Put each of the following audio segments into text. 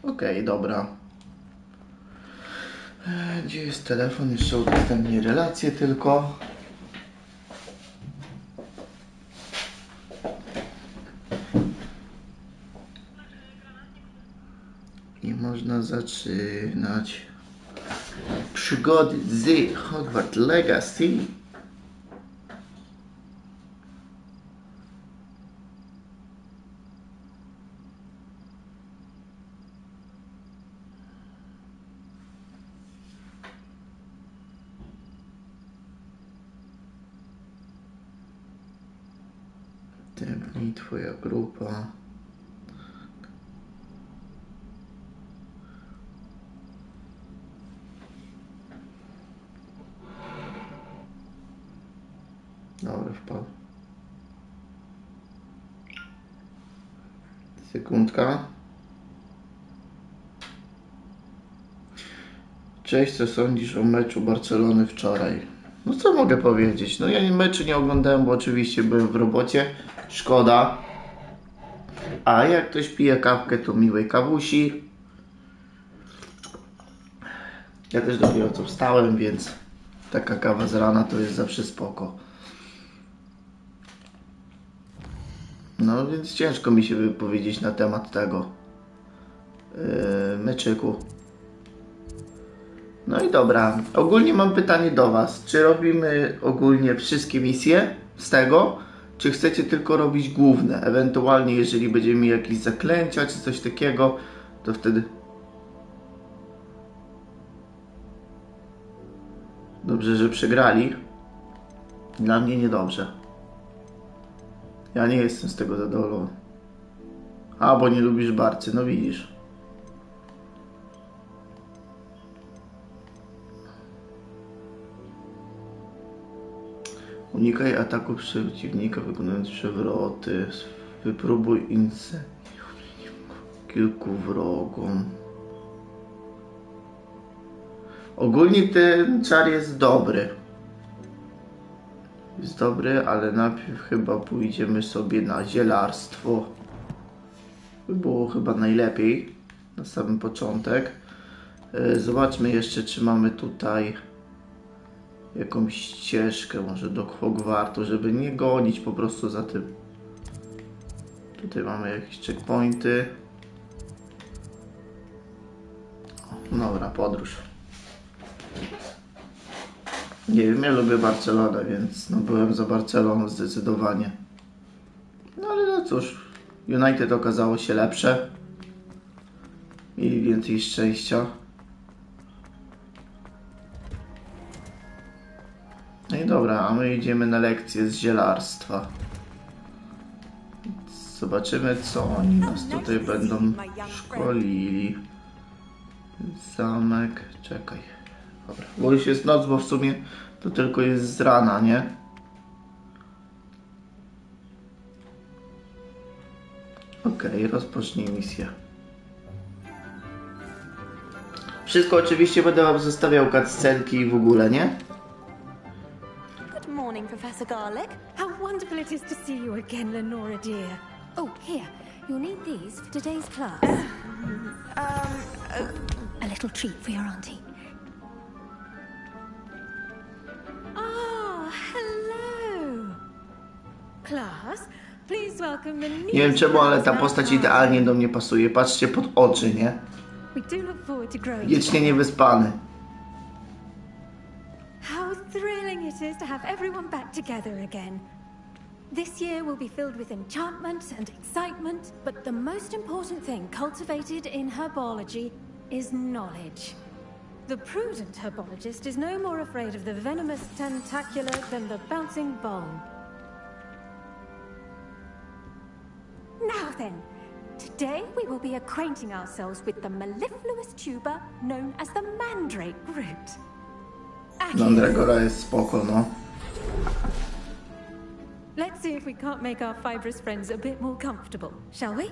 Okej, dobra. Gdzie jest telefon? Jeszcze udostępnię relację tylko. I można zaczynać przygody z Hogwarts Legacy. Tepnij twoja grupa. Dobra, wpadł. Sekundka. Cześć, co sądzisz o meczu Barcelony wczoraj? No co mogę powiedzieć? No ja meczu nie oglądałem, bo oczywiście byłem w robocie. Szkoda. A jak ktoś pije kawkę, to miłej kawusi. Ja też dopiero co wstałem, więc taka kawa z rana to jest zawsze spoko. No więc ciężko mi się wypowiedzieć na temat tego meczyku. No i dobra, ogólnie mam pytanie do Was. Czy robimy ogólnie wszystkie misje z tego, czy chcecie tylko robić główne? Ewentualnie jeżeli będziemy mieli jakieś zaklęcia czy coś takiego, to wtedy... Dobrze, że przegrali. Dla mnie niedobrze. Ja nie jestem z tego zadowolony. A, bo nie lubisz barcy, no widzisz. Unikaj ataku przeciwnika, wykonując przewroty. Wypróbuj insect kilku wrogom. Ogólnie ten czar jest dobry. Jest dobry, ale najpierw chyba pójdziemy sobie na zielarstwo. By było chyba najlepiej na samym początek. Zobaczmy jeszcze, czy mamy tutaj jakąś ścieżkę, może do Hogwartu, żeby nie gonić po prostu za tym. Tutaj mamy jakieś checkpointy. Dobra, podróż. Nie wiem, ja lubię Barcelonę, więc no byłem za Barceloną zdecydowanie. No ale no cóż, United okazało się lepsze. Mieli więcej szczęścia. No i dobra, a my idziemy na lekcję z zielarstwa. Zobaczymy, co oni nas tutaj będą szkolili. Zamek, czekaj. Dobra, bo już jest noc, bo w sumie to tylko jest z rana, nie? Okej, rozpocznij misję. Wszystko oczywiście będę wam zostawiał cutscenki i w ogóle, nie? Good morning, Professor Garlic. How wonderful it is to see you again, Lenora dear. Oh, here, you'll need these for today's class. A little treat for your auntie. Oh, hello. Class, please welcome the new... Nie wiem czemu, ale ta postać idealnie do mnie pasuje. Patrzcie pod oczy, nie? We do look forward to growing. Wiecznie niewyspany. How thrilling it is to have everyone back together again. This year will be filled with enchantment and excitement, but the most important thing cultivated in herbology is knowledge. The prudent herbologist is no more afraid of the venomous tentacular than the bouncing bone. Now then, today we will be acquainting ourselves with the mellifluous tuber known as the mandrake root. Mandragora jest spoko, no. Let's see if we can't make our fibrous friends a bit more comfortable, shall we?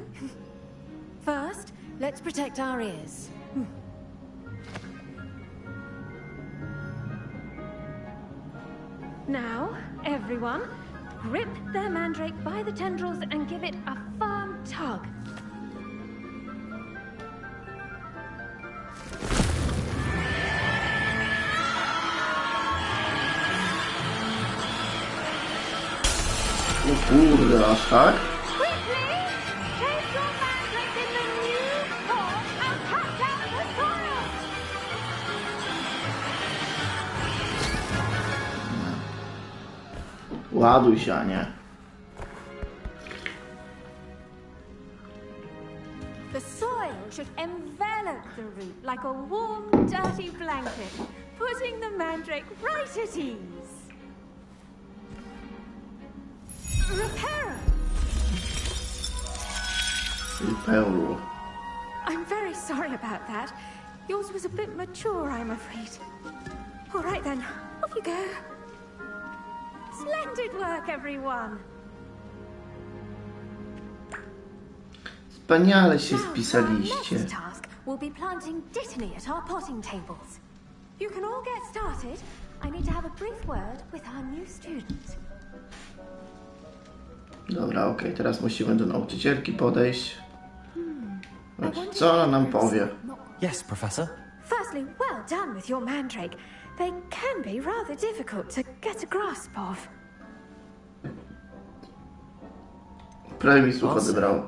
First, let's protect our ears. Now, everyone, grip their mandrake by the tendrils and give it a firm tug. O kurde, aż tak? Quickly! Place your mandrake in the new pot and cut down the soil! Ładuj się, a nie. The soil should envelop the root like a warm, dirty blanket, putting the mandrake right at ease. Reparo! Reparo. I'm very sorry about that. Yours was a bit mature, I'm afraid. All right then, off you go. Splendid work, everyone. Wspaniale się Now, our spisaliście. next task will be planting dittany at our potting tables. You can all get started. I need to have a brief word with our new student. Dobra, okej, teraz musimy do nauczycielki podejść. Co ona nam powie? Yes, Professor. Firstly, well done with your mandrake. They can be rather difficult to get a grasp of. Prawie mi słuch odebrał.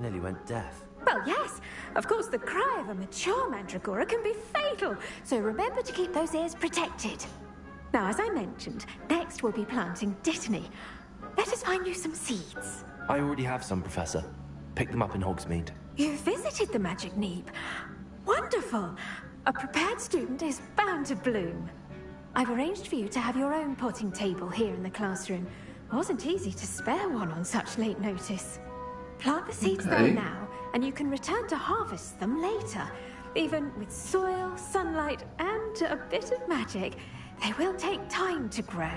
Nearly went deaf. Well, yes. Of course, the cry of a mature mandragora can be fatal, so remember to keep those ears protected. Now, as I mentioned, next we'll be planting dittany. Let us find you some seeds. I already have some, Professor. Picked them up in Hogsmeade. You visited the Magic Neep. Wonderful. A prepared student is bound to bloom. I've arranged for you to have your own potting table here in the classroom. Wasn't easy to spare one on such late notice. Plant the seeds there now, and you can return to harvest them later. Even with soil, sunlight, and a bit of magic, they will take time to grow.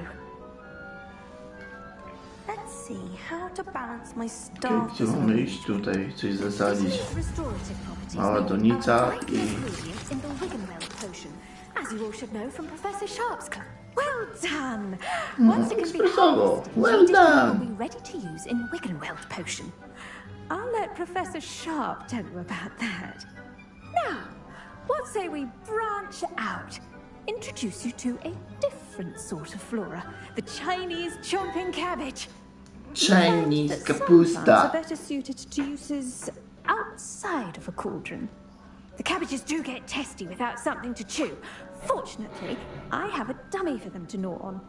Let's see how to balance my Okej, staff. gdzie mamy iść? Tutaj coś zasadzić. Restorative properties Mała may be donica our vital i... ingredients in the Wiggenweld potion, as you all should know from Professor Sharp's class. Well done! Once it can be ekspresowo. harvested, Well your dittany done. will be ready to use in Wiggenweld potion. I'll let Professor Sharp tell you about that. Now, what say we branch out? Introduce you to a different sort of flora, the Chinese chomping cabbage. Chinese Some plants are kapusta. better suited to uses outside of a cauldron. The cabbages do get testy without something to chew. Fortunately, I have a dummy for them to gnaw on.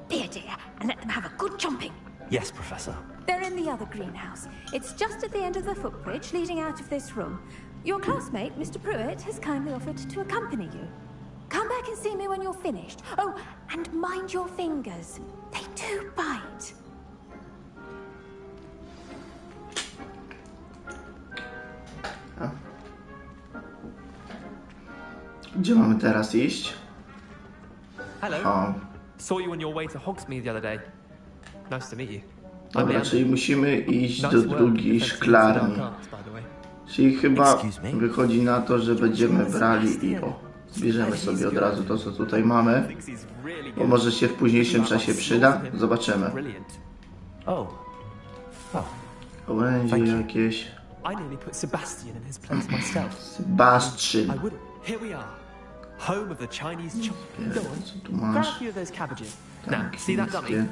Be a dear and let them have a good chomping. Yes, Professor. They're in the other greenhouse. It's just at the end of the footbridge leading out of this room. Your classmate, Mr. Pruitt, has kindly offered to accompany you. Come back and see me when you're finished. Oh, and mind your fingers. They do bite. Gdzie mamy teraz iść? Hello. O, Saw you on your way to Hogsmeade the other day. Nice to meet you. dobra, czyli musimy iść do Nice work drugiej defending szklarni. dark arts, by the way. Czyli chyba Excuse me? wychodzi na to, że będziemy brali i zbierzemy sobie od razu to, co tutaj mamy. Thinks he's really Bo good. może się w późniejszym czasie przyda. Zobaczymy. Brilliant. Oh. Oh. Będzie Thank you. jakieś... I nearly put Sebastian in his place myself. Sebastian. I would. Here we are, home of the Chinese chop. Go on. Co tu Grab a masz? few of those cabbages. Tak, Now, see that dummy? niskie.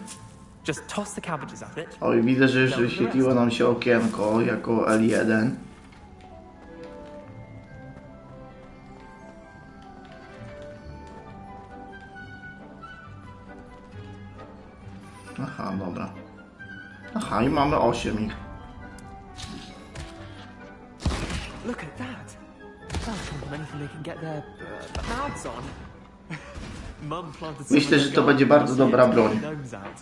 Just toss the cabbages at it. Oj, widzę, że już wyświetliło nam się okienko jako L1. Aha, dobra. Aha, i mamy 8 ich. Look at that. That'll come from anything they can get their mouths on. Mum planted some Myślę, in że her to będzie garden bardzo this year dobra to broń. keep the gnomes out.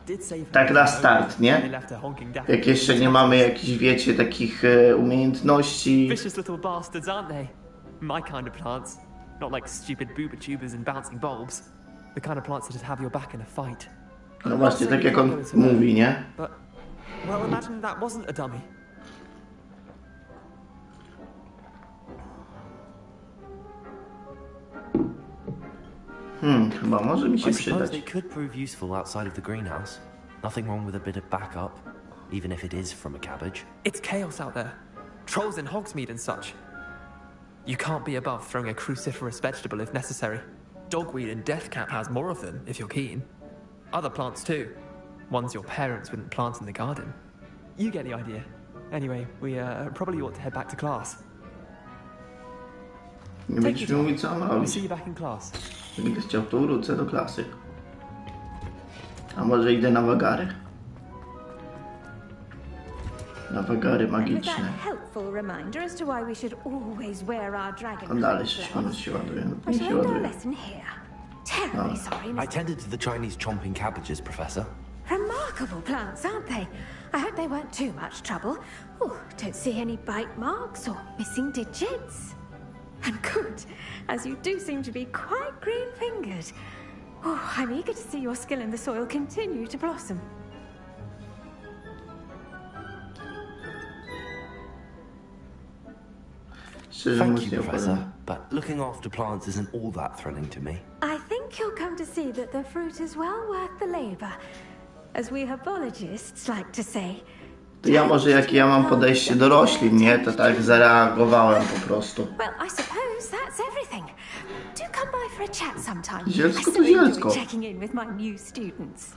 Did save her Tak na from start, they nie? left her honking daft. Jak jeszcze nie mamy jakichś, wiecie, takich umiejętności. Vicious little bastards, aren't they? My kind of plants. Not like stupid booba tubers and bouncing bulbs. The kind of plants that just have your back in a fight. No właśnie, tak jak on mówi, nie? But, well, imagine that wasn't a dummy. Chyba może mi się I suppose przydać. they could prove useful outside of the greenhouse. Nothing wrong with a bit of backup, even if it is from a cabbage. It's chaos out there. Trolls in Hogsmeade and such. You can't be above throwing a cruciferous vegetable if necessary. Dogweed and deathcap has more of them, if you're keen. Other plants too. Ones your parents wouldn't plant in the garden. You get the idea. Anyway, we probably ought to head back to class. Nie będziesz mi mówić, co mam I'll robić. see you back in class. Jak będę chciał, to wrócę do klasy. A może idę na wagary. Na wagary And with that magiczne. helpful reminder as to why we should always wear our dragon A dalej coat 6 gloves, minut się ładuje. I Nie shall się end our ładuje. lesson here. Terribly sorry, I Mr. tended to the Chinese chomping cabbages, Professor. Remarkable plants, aren't they? I hope they weren't too much trouble. Oh, don't see any bite marks or missing digits. And good, as you do seem to be quite green-fingered. Oh, I'm eager to see your skill in the soil continue to blossom. Szczerze Thank mówiąc, you, nie Professor, opowiem. but looking after plants isn't all that thrilling to me. I think you'll come to see that the fruit is well worth the labor. As we herbologists like to say. To ja może jakie ja mam podejście do roślin, nie? To tak zareagowałem po prostu. Well, I suppose that's everything. Do come by for a chat sometime. Zielsko I to so enjoy zielsko. checking in with my new students.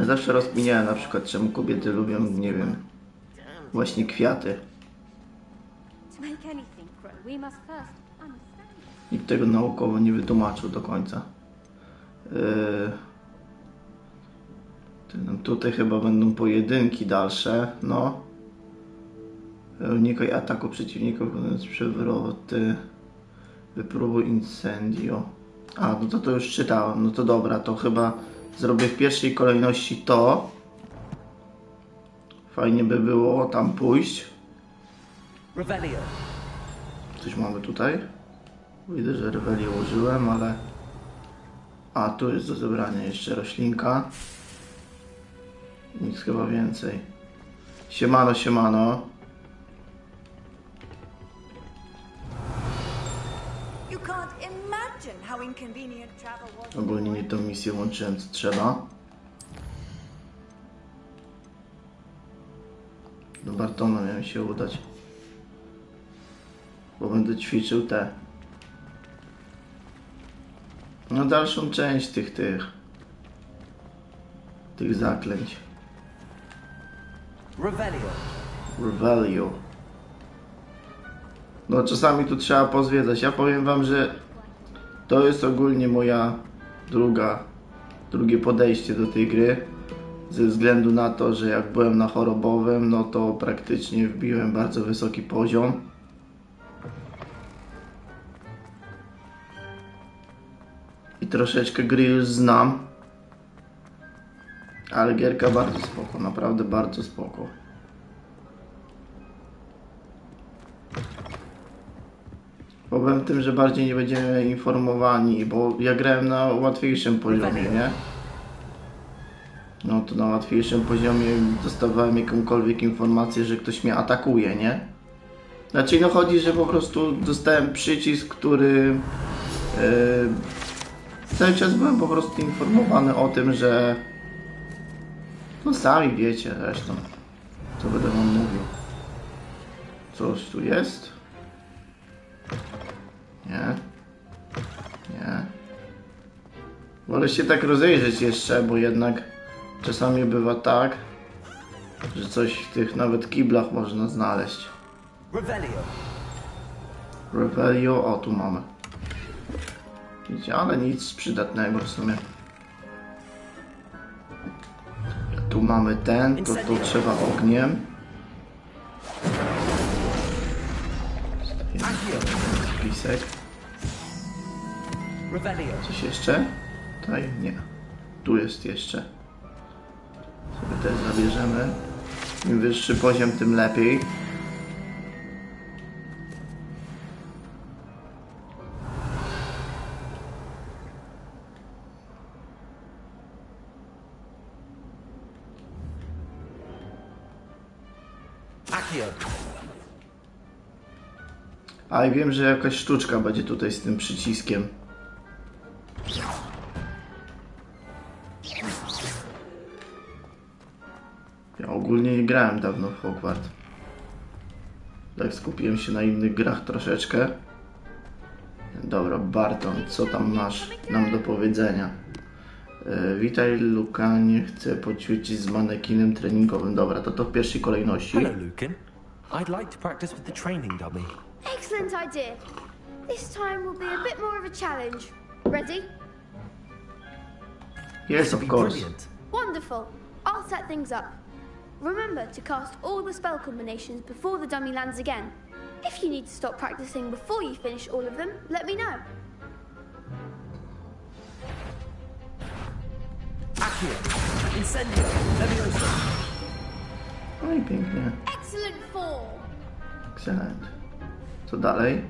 Zawsze rozkminiałem na przykład, czemu kobiety lubią, nie wiem, właśnie kwiaty. To make anything grow, we must first understand. Nikt tego naukowo nie wytłumaczył do końca. Tutaj chyba będą pojedynki dalsze, no. Unikaj ataku przeciwników, wykonując przewroty. Wypróbuj incendio. A, no to już czytałem. No to dobra, to chyba zrobię w pierwszej kolejności to. Fajnie by było tam pójść. Revelio. Coś mamy tutaj. Widzę, że rewelię użyłem, ale... A, tu jest do zebrania jeszcze roślinka. Nic chyba więcej. Siemano, siemano. You can't imagine how inconvenient travel was. Ogólnie nie tą misję łączyłem, co trzeba. Do Bartona miałem się udać. Bo będę ćwiczył te. No dalszą część tych zaklęć. Revelio. Revelio. No czasami tu trzeba pozwiedzać. Ja powiem wam, że to jest ogólnie moja drugie podejście do tej gry. Ze względu na to, że jak byłem na chorobowym, no to praktycznie wbiłem bardzo wysoki poziom. I troszeczkę gry już znam. Ale gierka bardzo spoko, naprawdę bardzo spoko. Powiem tym, że bardziej nie będziemy informowani, bo ja grałem na łatwiejszym poziomie, nie? No to na łatwiejszym poziomie dostawałem jakąkolwiek informację, że ktoś mnie atakuje, nie? Znaczy no chodzi, że po prostu dostałem przycisk, który... cały czas byłem po prostu informowany o tym, że... No sami wiecie zresztą, co będę wam mówił. Coś tu jest? Nie. Nie. Wolę się tak rozejrzeć jeszcze, bo jednak czasami bywa tak, że coś w tych nawet kiblach można znaleźć. Revelio. Revelio, o tu mamy. Widzicie, ale nic przydatnego w sumie. Tu mamy ten, to trzeba ogniem. Spisek. Revelio. Coś jeszcze? Tutaj nie. Tu jest jeszcze. Sobie też zabierzemy. Im wyższy poziom, tym lepiej. A i wiem, że jakaś sztuczka będzie tutaj z tym przyciskiem. Ja ogólnie nie grałem dawno w Hogwarts. Tak skupiłem się na innych grach troszeczkę. Dobra, Barton, co tam masz nam do powiedzenia? Witaj, Lukanie, chcę poćwiczyć z manekinem treningowym. Dobra, to w pierwszej kolejności. Hello, Lucan. I'd like to practice with the training dummy. Excellent idea. This time will be a bit more of a challenge. Ready? Yes, That'd of be course. brilliant. Wonderful. I'll set things up. Remember to cast all the spell combinations before the dummy lands again. If you need to stop practicing before you finish all of them, let me know. Accio. Incendio. Levioso. No i pięknie. Excellent form. Excellent. Co dalej?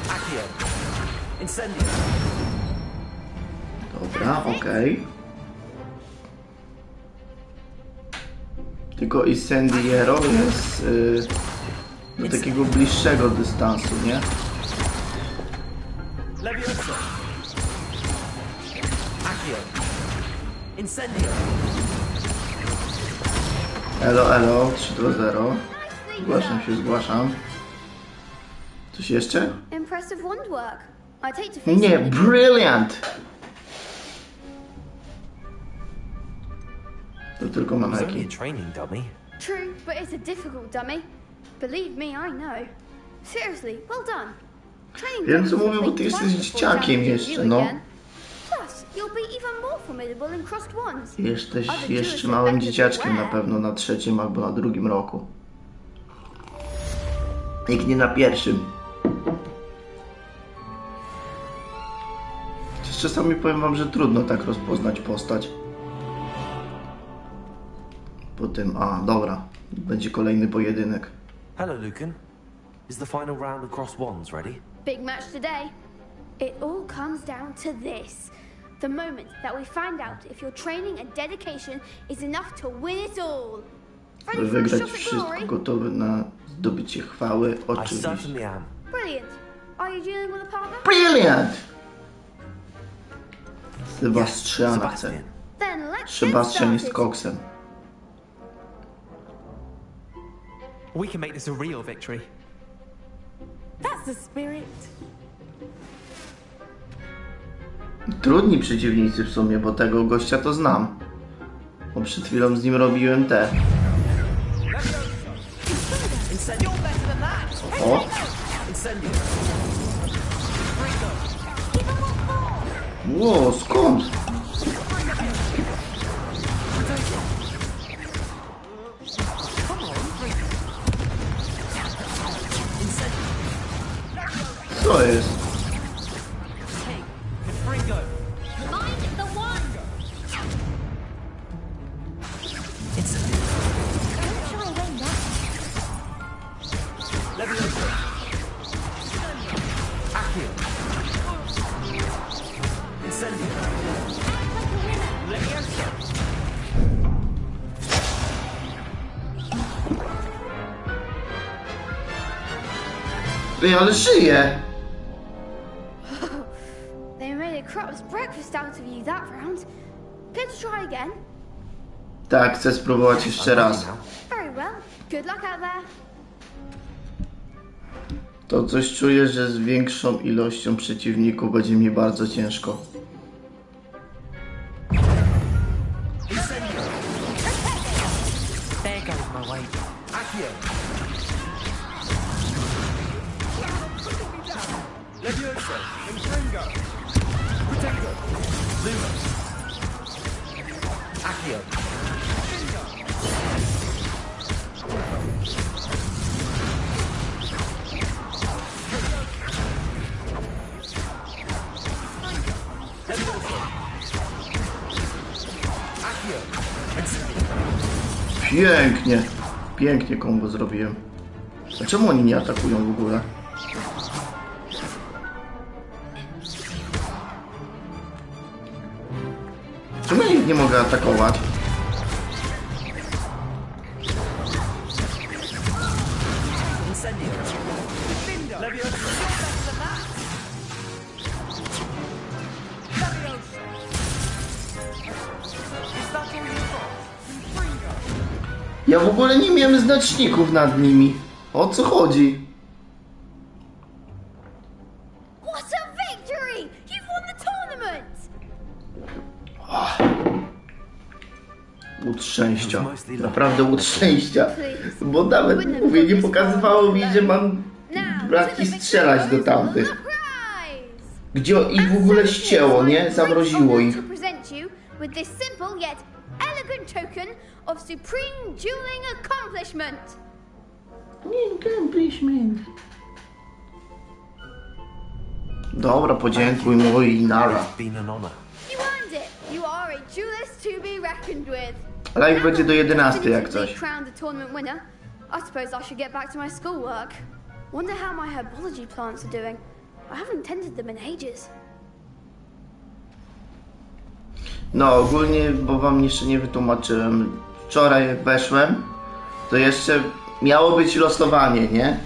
Accio. Incendio. Dobra, okej. Tylko Incendiero jest do takiego bliższego dystansu, nie? Levioso. Accio. Incendio. Elo, elo, 3-2-0. Zgłaszam. Coś jeszcze? Impressive wand work. I take to face Nie, it. brilliant! To tylko It was only a maneki. training dummy. True, but it's a difficult dummy. Believe me, I know. Seriously, well done. Training Wiem, co dummies mówię, bo will ty think jesteś twice before dzieciakiem challenging jeszcze, you no. again. Plus, you'll be even more formidable in crossed wands. Jesteś Other jeszcze Jewish małym inventors dzieciaczkiem na beware. pewno na 3. albo na 2. roku. Jak nie na 1. Chociaż czasami powiem wam, że trudno tak rozpoznać postać. Po tym, dobra, będzie kolejny pojedynek. Hello, Lucan. Is the final round of cross wands ready? Big match today. It all comes down to this. The moment that we find out if your training and dedication is enough to win it all. By Ready for a wygrać shot at wszystko, glory? gotowy na zdobycie chwały, I oczywiście. certainly am. Brilliant. Are you dealing with a partner? Brilliant! Sebastiana chce. Sebastian. Then let's get Sebastian jest started. koksem. We can make this a real victory. That's the spirit. Trudni przeciwnicy w sumie, bo tego gościa to znam. Bo przed chwilą z nim robiłem te. Incendio. O! Incendio. Ło, skąd? Co jest? Fringo. Mind the wand. Incendio. Don't shy away now. Levioso. Accio. Incendio. Levioso. Ej, ale żyje! They made a crop's breakfast out of you that round. Care to try again? Tak, chcę spróbować jeszcze raz. Very well. Good luck out there. To coś czuję, że z większą ilością przeciwników będzie mi bardzo ciężko. Incendio. There goes my way. Accio. Levioso. Fringo. Potato. Lumos. Accio. Levioso. Accio. Pięknie! Pięknie kombo zrobiłem. A czemu oni nie atakują w ogóle? Czemu ja ich nie mogę atakować? Incendio. Levioso. Ja w ogóle nie miałem znaczników nad nimi. O co chodzi? What a victory! You've won the tournament! Łód szczęścia. Naprawdę łód szczęścia. Bo nawet, mówię, nie pokazywało mi, że mam braki strzelać do tamtych. Gdzie ich w ogóle ścięło, nie? Zamroziło ich. With this simple yet elegant token of supreme dueling accomplishment. Dobra, podziękuj mu i nara. It's been an honor. You earned it. You are a duelist to be reckoned with. Live będzie do 11 jak coś. Crowned the tournament winner. I suppose I should get back to my schoolwork. Wonder how my herbology plants are doing. I haven't tended them in ages. No ogólnie, bo wam jeszcze nie wytłumaczyłem. Wczoraj jak weszłem, to jeszcze miało być losowanie, nie?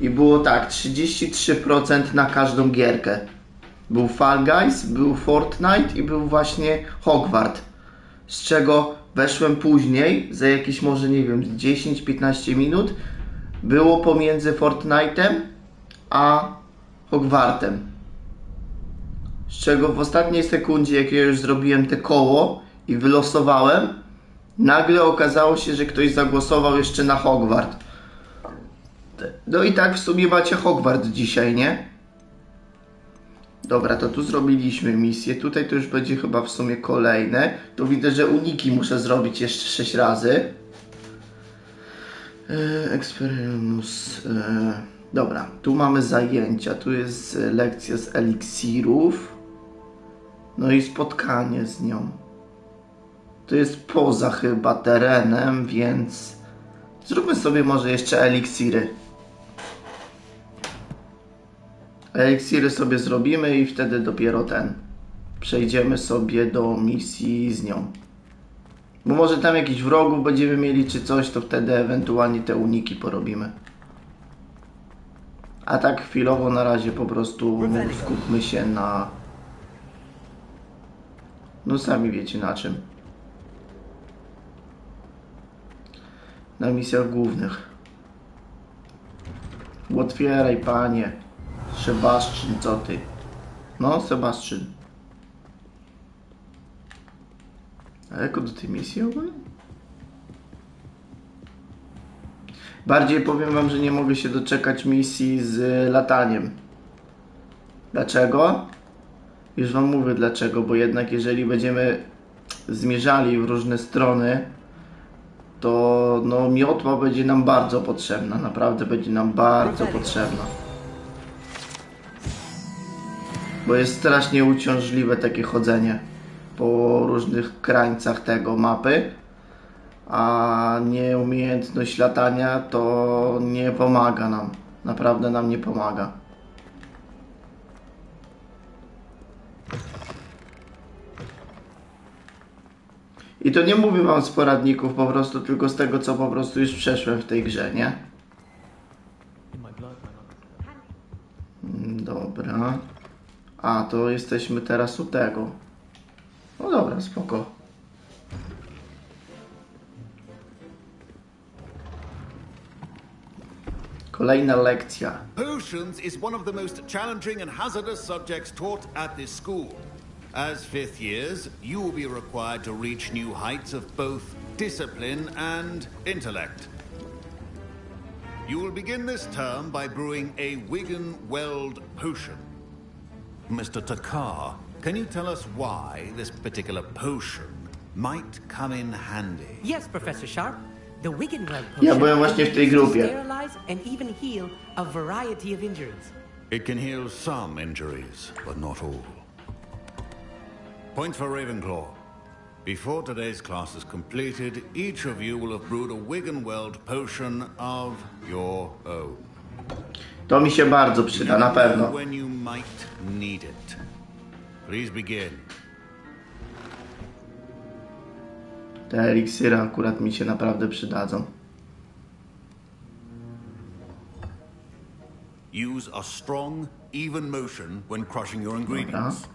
I było tak, 33% na każdą gierkę. Był Fall Guys, był Fortnite i był właśnie Hogwarts. Z czego weszłem później, za jakieś może nie wiem, 10-15 minut, było pomiędzy Fortnite'em a Hogwartem. Z czego w ostatniej sekundzie, jak ja już zrobiłem te koło i wylosowałem, nagle okazało się, że ktoś zagłosował jeszcze na Hogwarts. No i tak w sumie macie Hogwarts dzisiaj, nie? Dobra, to tu zrobiliśmy misję. Tutaj to już będzie chyba w sumie kolejne. Tu widzę, że uniki muszę zrobić jeszcze 6 razy. Experience. Dobra, tu mamy zajęcia. Tu jest lekcja z eliksirów. No i spotkanie z nią. To jest poza chyba terenem, więc zróbmy sobie może jeszcze eliksiry. Eliksiry sobie zrobimy i wtedy dopiero przejdziemy sobie do misji z nią. Bo może tam jakichś wrogów będziemy mieli czy coś, to wtedy ewentualnie te uniki porobimy. A tak chwilowo na razie po prostu skupmy się na... No sami wiecie na czym. Na misjach głównych. Otwieraj, panie. Sebastian, co ty? No, Sebastian. A jako do tej misji ogólnie? Bardziej powiem wam, że nie mogę się doczekać misji z lataniem. Dlaczego? Już wam mówię dlaczego, bo jednak jeżeli będziemy zmierzali w różne strony, to no miotła będzie nam bardzo potrzebna. Naprawdę będzie nam bardzo potrzebna. Bo jest strasznie uciążliwe takie chodzenie po różnych krańcach tego mapy. A nieumiejętność latania to nie pomaga nam. Naprawdę nam nie pomaga. I to nie mówię wam z poradników, po prostu tylko z tego, co po prostu już przeszłem w tej grze, nie? Dobra. A, to jesteśmy teraz u tego. No dobra, spoko. Kolejna lekcja. Potions is one of the most challenging and hazardous subjects taught at this school. As fifth years, you will be required to reach new heights of both discipline and intellect. You will begin this term by brewing a Wigan-Weld potion. Mr. Takar, can you tell us why this particular potion might come in handy? Yes, Professor Sharp. The Wigan-Weld Ja potion byłem właśnie w tej is used to grupie. sterilize and even heal a variety of injuries. It can heal some injuries, but not all. Point for Ravenclaw. Before today's class is completed, each of you will have brewed a Wigan-Weld potion of your own. To mi się bardzo przyda, na pewno. When you might need it. Please begin. Te eliksiry akurat mi się naprawdę przydadzą. Use a strong, even motion when crushing your Dobra. ingredients.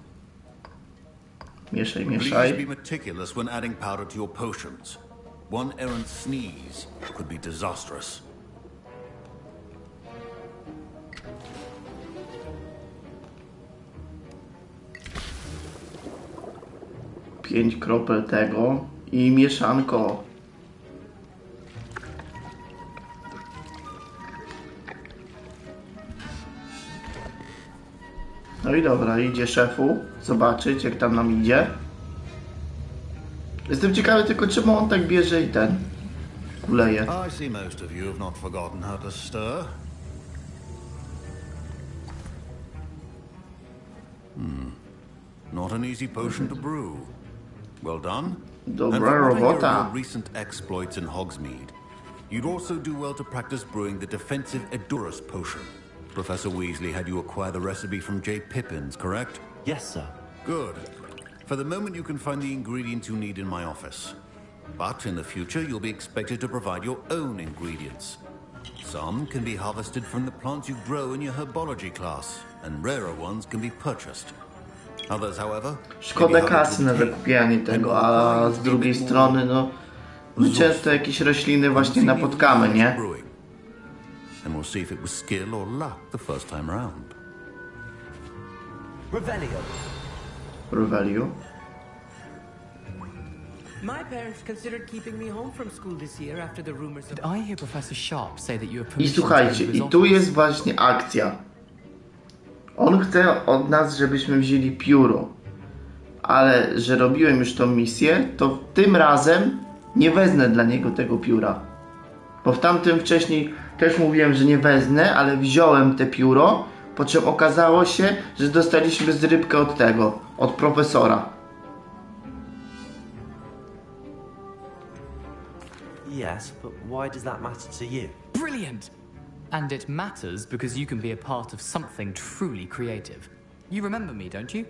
Mieszaj, Please mieszaj. be meticulous when adding powder to your potions. One errant sneeze could be disastrous. Pięć kropel tego i mieszanko. No i dobra, idzie szefu zobaczyć, jak tam nam idzie. Jestem ciekawy tylko, czemu on tak bierze i ten kuleje. I see most of you have not forgotten how to stir. Not an easy potion to brew. Well done. Dobra And from what I hear of robota. your recent exploits in Hogsmeade, you'd also do well to practice brewing the defensive Edurus potion. Professor Weasley had you acquire the recipe from J. Pippins, correct? Yes, sir. Good. For the moment, you can find the ingredients you need in my office. But in the future, you'll be expected to provide your own ingredients. Some can be harvested from the plants you grow in your herbology class, and rarer ones can be purchased. Others, however, Szkoda kasy na zakupianie tego, a z drugiej strony, no, my często jakieś rośliny właśnie napotkamy, nie? And we'll see if it was skill or luck the first time round. Revelio. My parents considered keeping me home from school this year after the rumors of... Did I hear Professor Sharp say that you have I permission to słuchajcie, enter his i tu office? jest właśnie akcja. On chce od nas, żebyśmy wzięli pióro. Ale, że robiłem już tą misję, to tym razem nie wezmę dla niego tego pióra. Bo w tamtym wcześniej też mówiłem, że nie wezmę, ale wziąłem te pióro, po czym okazało się, że dostaliśmy zrybkę od tego, od profesora. Yes, but why does that matter to you? Brilliant! And it matters because you can be a part of something truly creative. You remember me, don't you?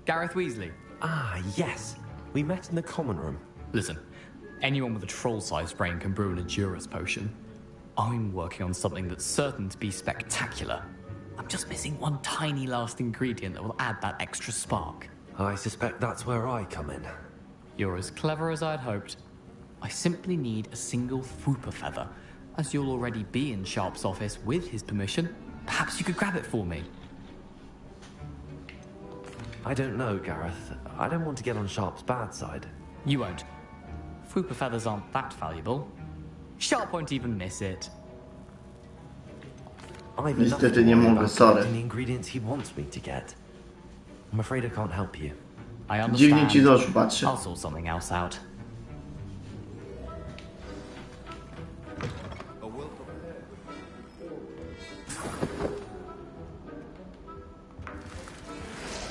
Gareth Weasley. Ah, yes. We met in the common room. Listen, anyone with a troll-sized brain can brew an Edurus potion. I'm working on something that's certain to be spectacular. I'm just missing one tiny last ingredient that will add that extra spark. I suspect that's where I come in. You're as clever as I'd hoped. I simply need a single Whooper feather. As you'll already be in Sharp's office with his permission, perhaps you could grab it for me. I don't know, Gareth. I don't want to get on Sharp's bad side. You won't. Whooper feathers aren't that valuable. Sharp won't even miss it. I've Niestety enough nie to worry mogę, about sorry. getting the ingredients he wants me to get. I'm afraid I can't help you. I understand. Dziwnie ci doszło, patrzę. I'll sort something else out.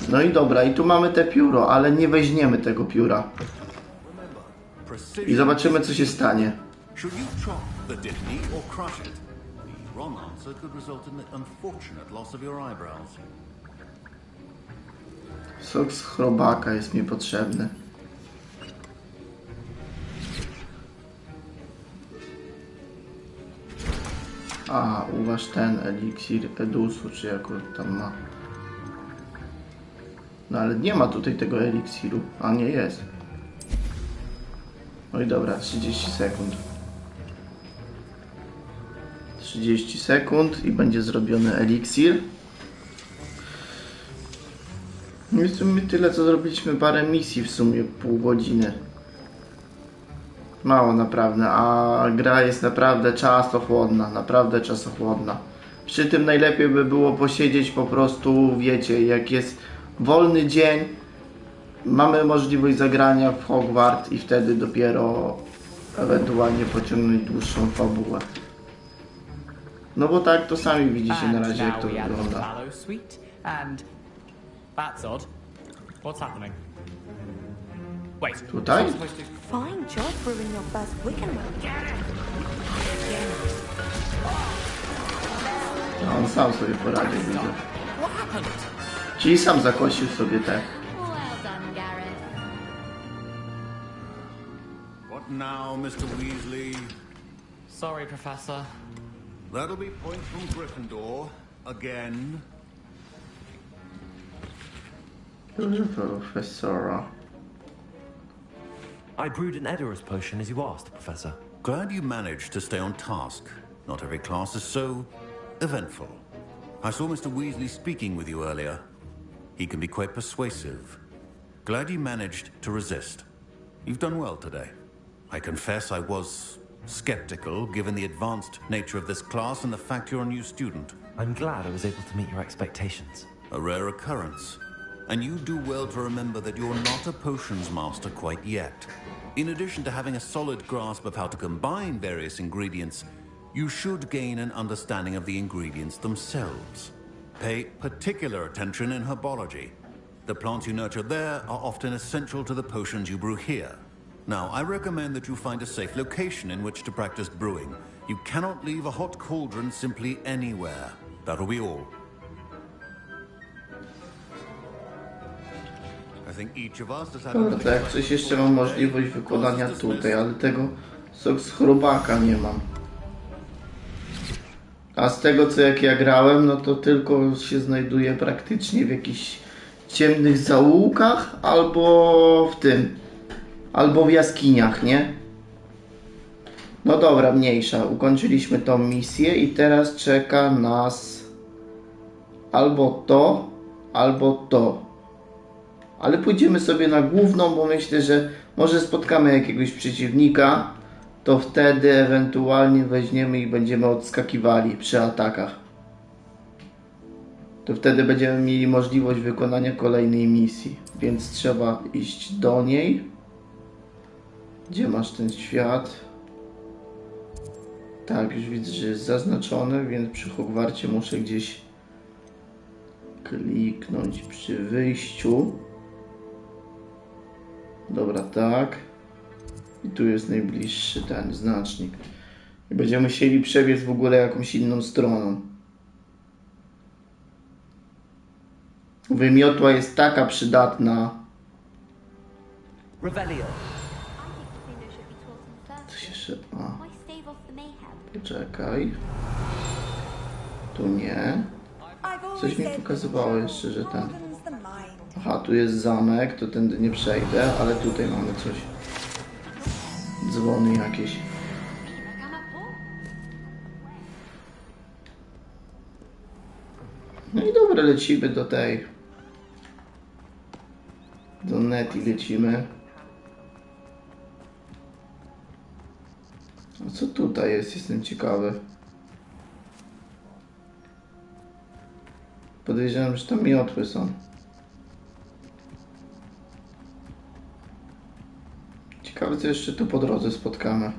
No i dobra, i tu mamy te pióro, ale nie weźmiemy tego pióra. I zobaczymy, co się stanie. Should you chop the Dittany or crush it? The wrong answer could result in the unfortunate loss of your eyebrows. Sok z chrobaka jest mi potrzebny. A, uważ ten eliksir Edusu, czy jak on tam ma. No ale nie ma tutaj tego eliksiru. A nie jest. No i dobra, 30 sekund. 30 sekund i będzie zrobiony eliksir. Jest w sumie tyle, co zrobiliśmy, parę misji w sumie, pół godziny. Mało naprawdę, a gra jest naprawdę czasochłonna, naprawdę czasochłonna. Przy tym najlepiej by było posiedzieć po prostu, wiecie, jak jest wolny dzień, mamy możliwość zagrania w Hogwarts i wtedy dopiero ewentualnie pociągnąć dłuższą fabułę. No bo tak to sami widzicie na razie, jak to wygląda. That's odd. What's happening? Wait. Tutaj? Fine job brewing your first Wiccan. No, on sam sobie poradził, widzę. What happened? Czyli sam zakosił sobie te. Well done, Gareth. What now, Mr. Weasley? Sorry, Professor. That'll be points from Gryffindor. Again. Profesora. I brewed an Edorus potion as you asked, Professor. Glad you managed to stay on task. Not every class is so eventful. I saw Mr. Weasley speaking with you earlier. He can be quite persuasive. Glad you managed to resist. You've done well today. I confess I was skeptical, given the advanced nature of this class and the fact you're a new student. I'm glad I was able to meet your expectations. A rare occurrence. And you do well to remember that you're not a potions master quite yet. In addition to having a solid grasp of how to combine various ingredients, you should gain an understanding of the ingredients themselves. Pay particular attention in herbology. The plants you nurture there are often essential to the potions you brew here. Now, I recommend that you find a safe location in which to practice brewing. You cannot leave a hot cauldron simply anywhere. That'll be all. I think each of us has had Dobra, to jak coś jeszcze mam możliwość wykładania tutaj, ale tego sok z chrobaka nie mam. A z tego co jak ja grałem, no to tylko się znajduje praktycznie w jakichś ciemnych zaułkach albo w tym, albo w jaskiniach, nie? No dobra, mniejsza. Ukończyliśmy tą misję i teraz czeka nas albo to, albo to. Ale pójdziemy sobie na główną, bo myślę, że może spotkamy jakiegoś przeciwnika, to wtedy ewentualnie weźmiemy i będziemy odskakiwali przy atakach. To wtedy będziemy mieli możliwość wykonania kolejnej misji. Więc trzeba iść do niej. Gdzie masz ten świat? Tak, już widzę, że jest zaznaczony, więc przy Hogwarcie muszę gdzieś kliknąć przy wyjściu. Dobra, tak. I tu jest najbliższy ten znacznik. I będziemy musieli przebiec w ogóle jakąś inną stroną. Wymiotła jest taka przydatna. Revelio. Coś jeszcze... A. Poczekaj. Tu nie. Coś mi pokazywało jeszcze, że ten... Aha, tu jest zamek, to tędy nie przejdę, ale tutaj mamy coś. Dzwony jakieś. No i dobra, lecimy do tej. Do Neti lecimy. A co tutaj jest? Jestem ciekawy. Podejrzewam, że tam miotły są. Ciekawe, co jeszcze tu po drodze spotkamy.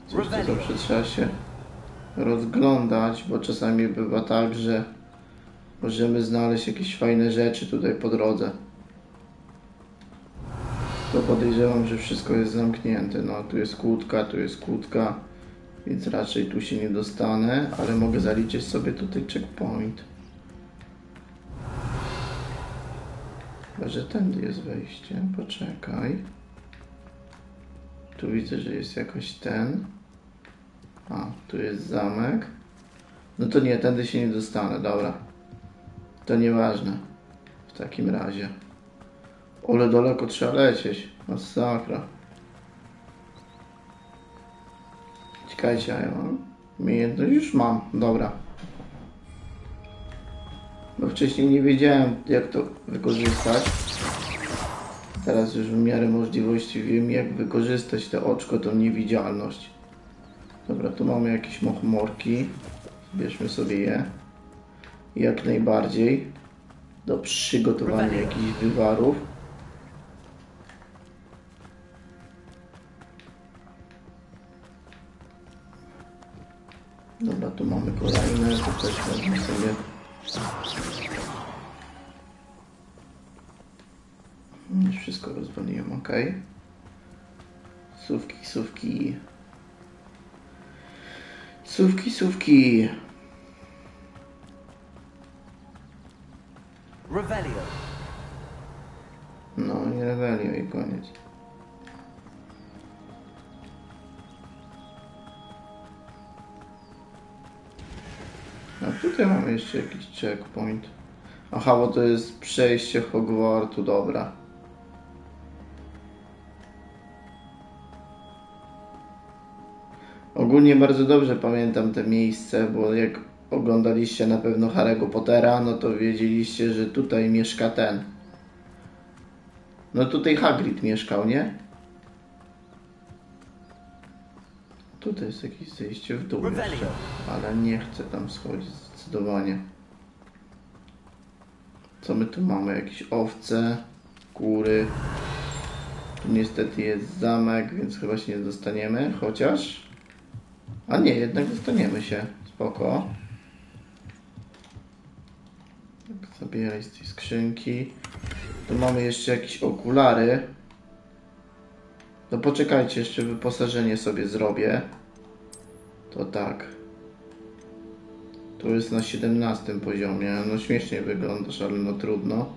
Coś to zawsze trzeba się rozglądać, bo czasami bywa tak, że możemy znaleźć jakieś fajne rzeczy tutaj po drodze. To podejrzewam, że wszystko jest zamknięte. No, tu jest kłódka, więc raczej tu się nie dostanę, ale mogę zaliczyć sobie tutaj checkpoint. Chyba, że tędy jest wejście. Poczekaj. Tu widzę, że jest jakoś ten. A, tu jest zamek. No to nie, tędy się nie dostanę, dobra. To nieważne. W takim razie. Ole daleko trzeba lecieć. Masakra. Czekajcie, a ja mam umiejętność? Już mam, dobra. Bo wcześniej nie wiedziałem, jak to wykorzystać. Teraz już w miarę możliwości wiem, jak wykorzystać to oczko, tą niewidzialność. Dobra, tu mamy jakieś mochmorki. Bierzmy sobie je. Jak najbardziej. Do przygotowania jakichś wywarów. Dobra, tu mamy kolejne. To też możemy sobie... Już wszystko rozwaliłem, ok. Sówki. Revelio. No, nie Revelio i koniec. A tutaj mamy jeszcze jakiś checkpoint. Aha, bo to jest przejście Hogwartu, dobra. ogólnie bardzo dobrze pamiętam te miejsce, bo jak oglądaliście na pewno Harry'ego Pottera, no to wiedzieliście, że tutaj mieszka ten. No tutaj Hagrid mieszkał, nie? Tutaj jest jakieś zejście w dół jeszcze, ale nie chcę tam schodzić zdecydowanie. Co my tu mamy? Jakieś owce, kury. Tu niestety jest zamek, więc chyba się nie dostaniemy, chociaż... A nie, jednak dostaniemy się. Spoko. Tak, zabieraj z tej skrzynki. Tu mamy jeszcze jakieś okulary. No poczekajcie, jeszcze wyposażenie sobie zrobię. To tak. To jest na 17 poziomie. No śmiesznie wyglądasz, ale no trudno.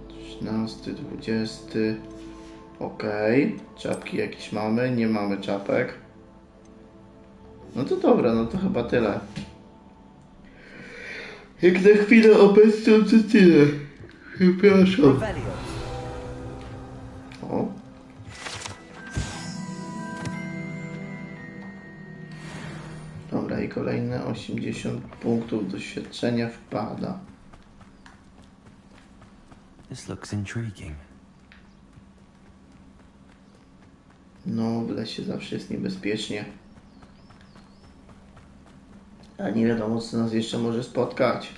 13, 20. Okej. Czapki jakieś mamy. Nie mamy czapek. No to dobra, no to chyba tyle. Jak na chwilę obecną to tyle. Przepraszam. O. Dobra, i kolejne 80 punktów doświadczenia wpada. This looks intriguing. No, w lesie zawsze jest niebezpiecznie. A nie wiadomo, co nas jeszcze może spotkać.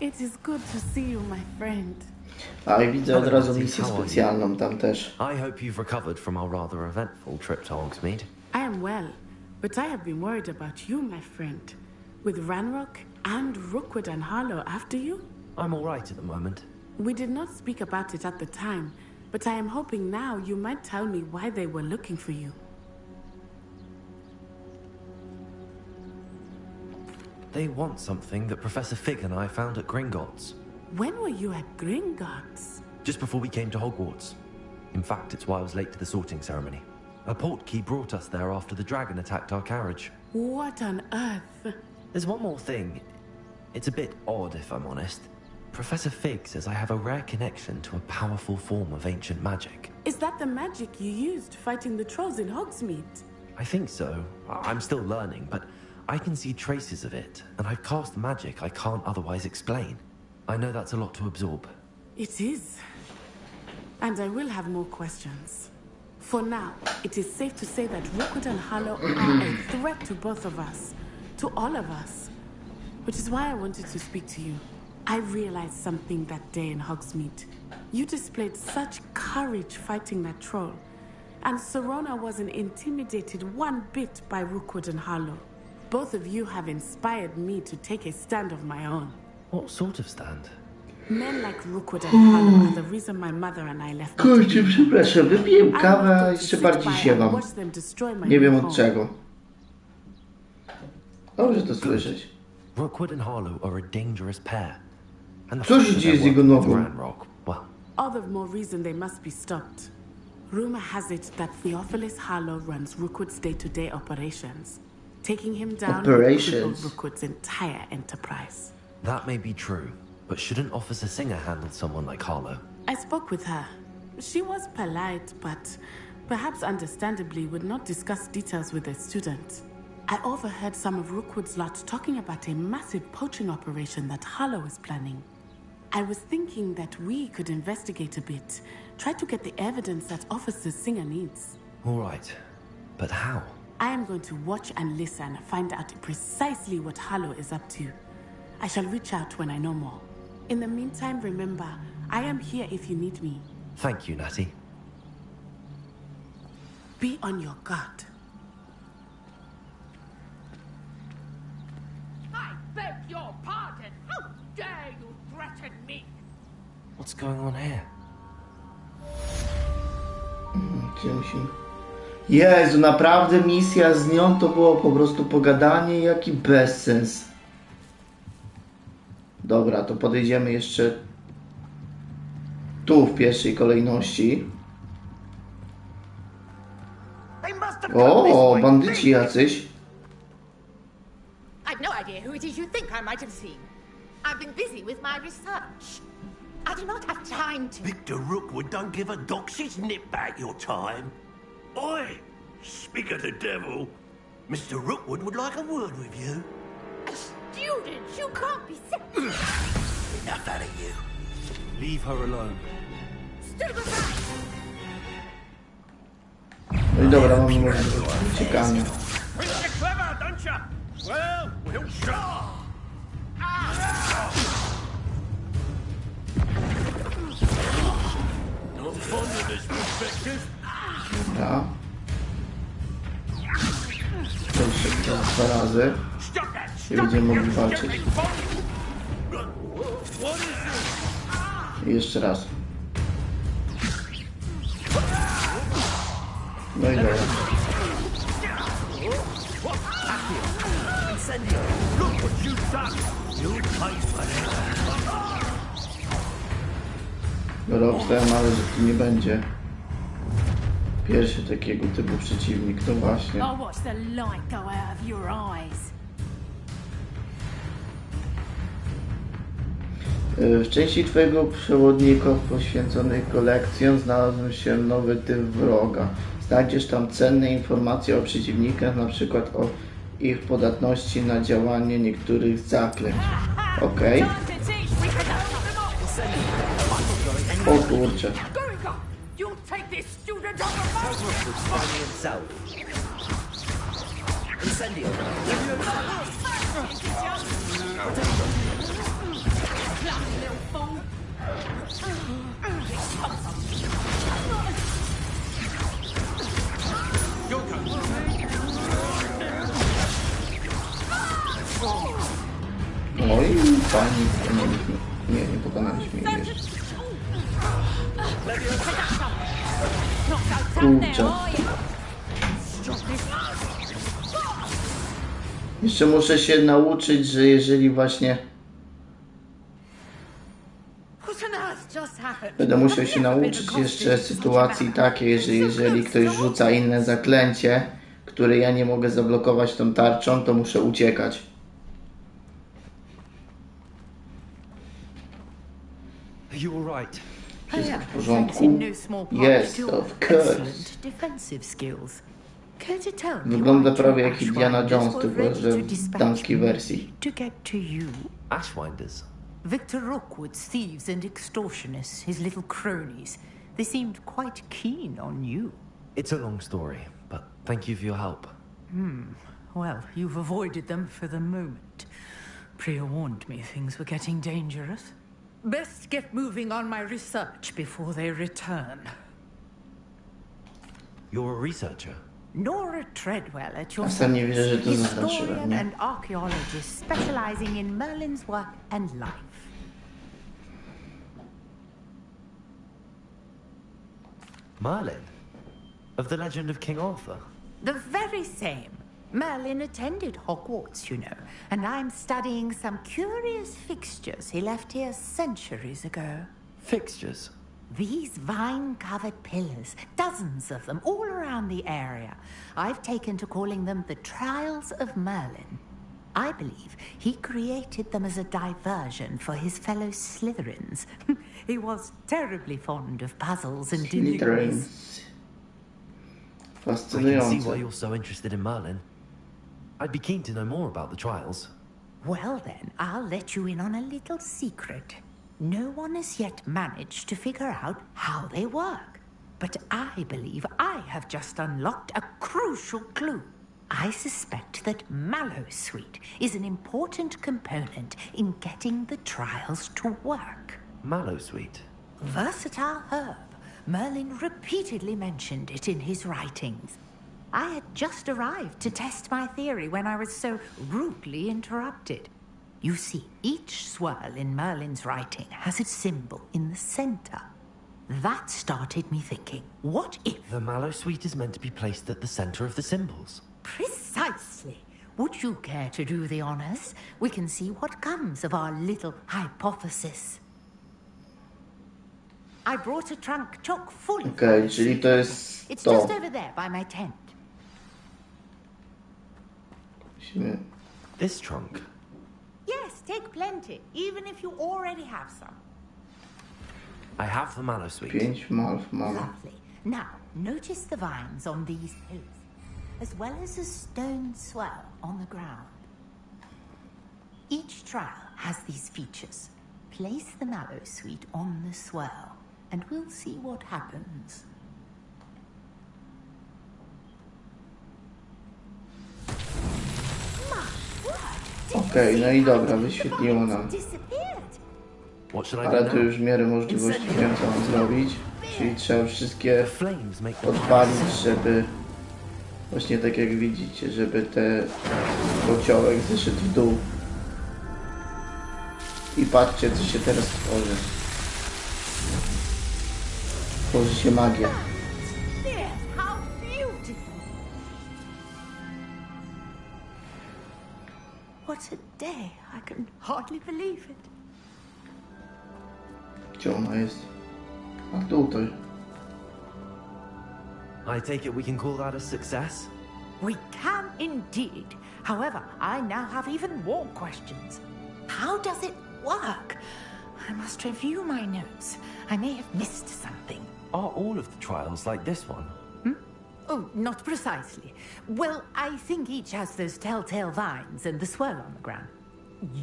It is good to see you, my friend. A i widzę od razu misję specjalną tam też. I hope you've recovered from our rather eventful trip to Hogsmeade. I am well, but I have been worried about you, my friend. With Ranrock and Rookwood and Harlow after you? I'm all right at the moment. We did not speak about it at the time, but I am hoping now you might tell me why they were looking for you. They want something that Professor Fig and I found at Gringotts. When were you at Gringotts? Just before we came to Hogwarts. In fact, it's why I was late to the sorting ceremony. A portkey brought us there after the dragon attacked our carriage. What on earth? There's one more thing. It's a bit odd, if I'm honest. Professor Fig says I have a rare connection to a powerful form of ancient magic. Is that the magic you used fighting the trolls in Hogsmeade? I think so. I'm still learning, but I can see traces of it, and I've cast magic I can't otherwise explain. I know that's a lot to absorb. It is. And I will have more questions. For now, it is safe to say that Rookwood and Harlow are a threat to both of us. To all of us. Which is why I wanted to speak to you. I realized something that day in Hogsmeade. You displayed such courage fighting that troll. And Serona wasn't intimidated one bit by Rookwood and Harlow. Both of you have inspired me to take a stand of my own. What sort of stand? Men like Rookwood and Harlow are the reason my mother and I left. Kurczę, przepraszam, wypiję kawę, a jeszcze bardziej siewam. Nie wiem od czego. Dobrze to słyszeć. Rookwood and Harlow are a dangerous pair. Co się dzieje z jego nogą? All the more reason they must be stopped. Rumor has it that Theophilus Harlow runs Rookwood's day-to-day operations. Taking him down would cripple Rookwood's entire enterprise. That may be true, but shouldn't Officer Singer handle someone like Harlow? I spoke with her. She was polite, but perhaps understandably would not discuss details with a student. I overheard some of Rookwood's lot talking about a massive poaching operation that Harlow is planning. I was thinking that we could investigate a bit, try to get the evidence that Officer Singer needs. All right, but how? I am going to watch and listen, find out precisely what Harlow is up to. I shall reach out when I know more. In the meantime, remember, I am here if you need me. Thank you, Natty. Be on your guard. I beg your pardon. How dare you threaten me? What's going on here? Jezu, naprawdę misja z nią to było po prostu pogadanie, jaki bezsens. Dobra, to podejdziemy jeszcze tu w pierwszej kolejności. O, bandyci jacyś. I've no idea who it is you think I might have seen. I've been busy with my research. I do not have time to... Victor Rookwood don't give a doxy's nip back your time. Oi! Speak of the devil. Mr. Rookwood would like a word with you. A student! You can't be sick! Enough out of you. Leave her alone. Stupefy! No i dobra, mamy możliwość uciekania. You're clever, don't you? Well, we'll show. Not fond of this perspective. Dobra. To jeszcze 2 razy. I będziemy mogli walczyć. I jeszcze raz. No i dobra. Look what you've done. You'll pay for that. Dobra, obstałem, ale że tu nie będzie pierwszy takiego typu przeciwnik, no właśnie. I'll watch the light go out of your eyes. W części twojego przewodnika poświęconej kolekcjom znalazł się nowy typ wroga. Znajdziesz tam cenne informacje o przeciwnikach, na przykład o ich podatności na działanie niektórych zaklęć. Okej. O kurczę. You'll take this student on the No i fajnie, nie pokonaliśmy jej jeszcze. Kurczę. Jeszcze muszę się nauczyć, że jeżeli właśnie będę musiał się nauczyć jeszcze sytuacji takiej, że jeżeli ktoś rzuca inne zaklęcie, które ja nie mogę zablokować tą tarczą, to muszę uciekać. You were right. Wszystko w porządku? Jest, of course. Wygląda prawie jak Indiana Jones, tylko że w damskiej wersji. Ashwinders. Victor Rookwood's thieves and extortionists, his little cronies, they seemed quite keen on you. It's a long story, but thank you for your help. Well, you've avoided them for the moment. Priya warned me things were getting dangerous. Best get moving on my research before they return. You're a researcher? Nora Treadwell at your Sam nie wierzę, że to zaznaczyłem, historian nie? and archaeologist specializing in Merlin's work and life. Merlin? Of the legend of King Arthur? The very same. Merlin attended Hogwarts, you know, and I'm studying some curious fixtures he left here centuries ago. Fixtures? These vine-covered pillars, dozens of them, all around the area. I've taken to calling them the Trials of Merlin. I believe he created them as a diversion for his fellow Slytherins. He was terribly fond of puzzles and enigmas. I can see why Fascynujące. you're so interested in Merlin. I'd be keen to know more about the trials. Well then, I'll let you in on a little secret. No one has yet managed to figure out how they work. But I believe I have just unlocked a crucial clue. I suspect that Mallowsweet is an important component in getting the trials to work. Mallowsweet? Versatile herb. Merlin repeatedly mentioned it in his writings. I had just arrived to test my theory when I was so rudely interrupted. You see, each swirl in Merlin's writing has a symbol in the center. That started me thinking, what if... The Mallowsweet is meant to be placed at the center of the symbols. Precisely. Would you care to do the honors? We can see what comes of our little hypothesis. I brought a trunk chock full of... Okej, czyli to jest It's to. just over there by my tent. Musimy... This trunk? Yes, take plenty, even if you already have some. I have the mallow sweet. 5 malw mamy. Lovely. Now, notice the vines on these pillars, as well as a stone swell on the ground. Each trial has these features. Place the mallow sweet on the swell, and we'll see what happens. Okej, no i dobra, wyświetliło nam. What should I Ale do tu now? już w miarę możliwości wiem co mam zrobić. Czyli trzeba wszystkie odpalić, żeby... Właśnie tak jak widzicie, żeby ten kociołek zeszedł w dół. I patrzcie co się teraz tworzy. Tworzy się magia. How beautiful! What a day! I can hardly believe it. Gdzie ona jest? A tutaj. I take it we can call that a success? We can indeed. However, I now have even more questions. How does it work? I must review my notes. I may have missed something. Are all of the trials like this one? Oh, not precisely. Well, I think each has those telltale vines and the swirl on the ground.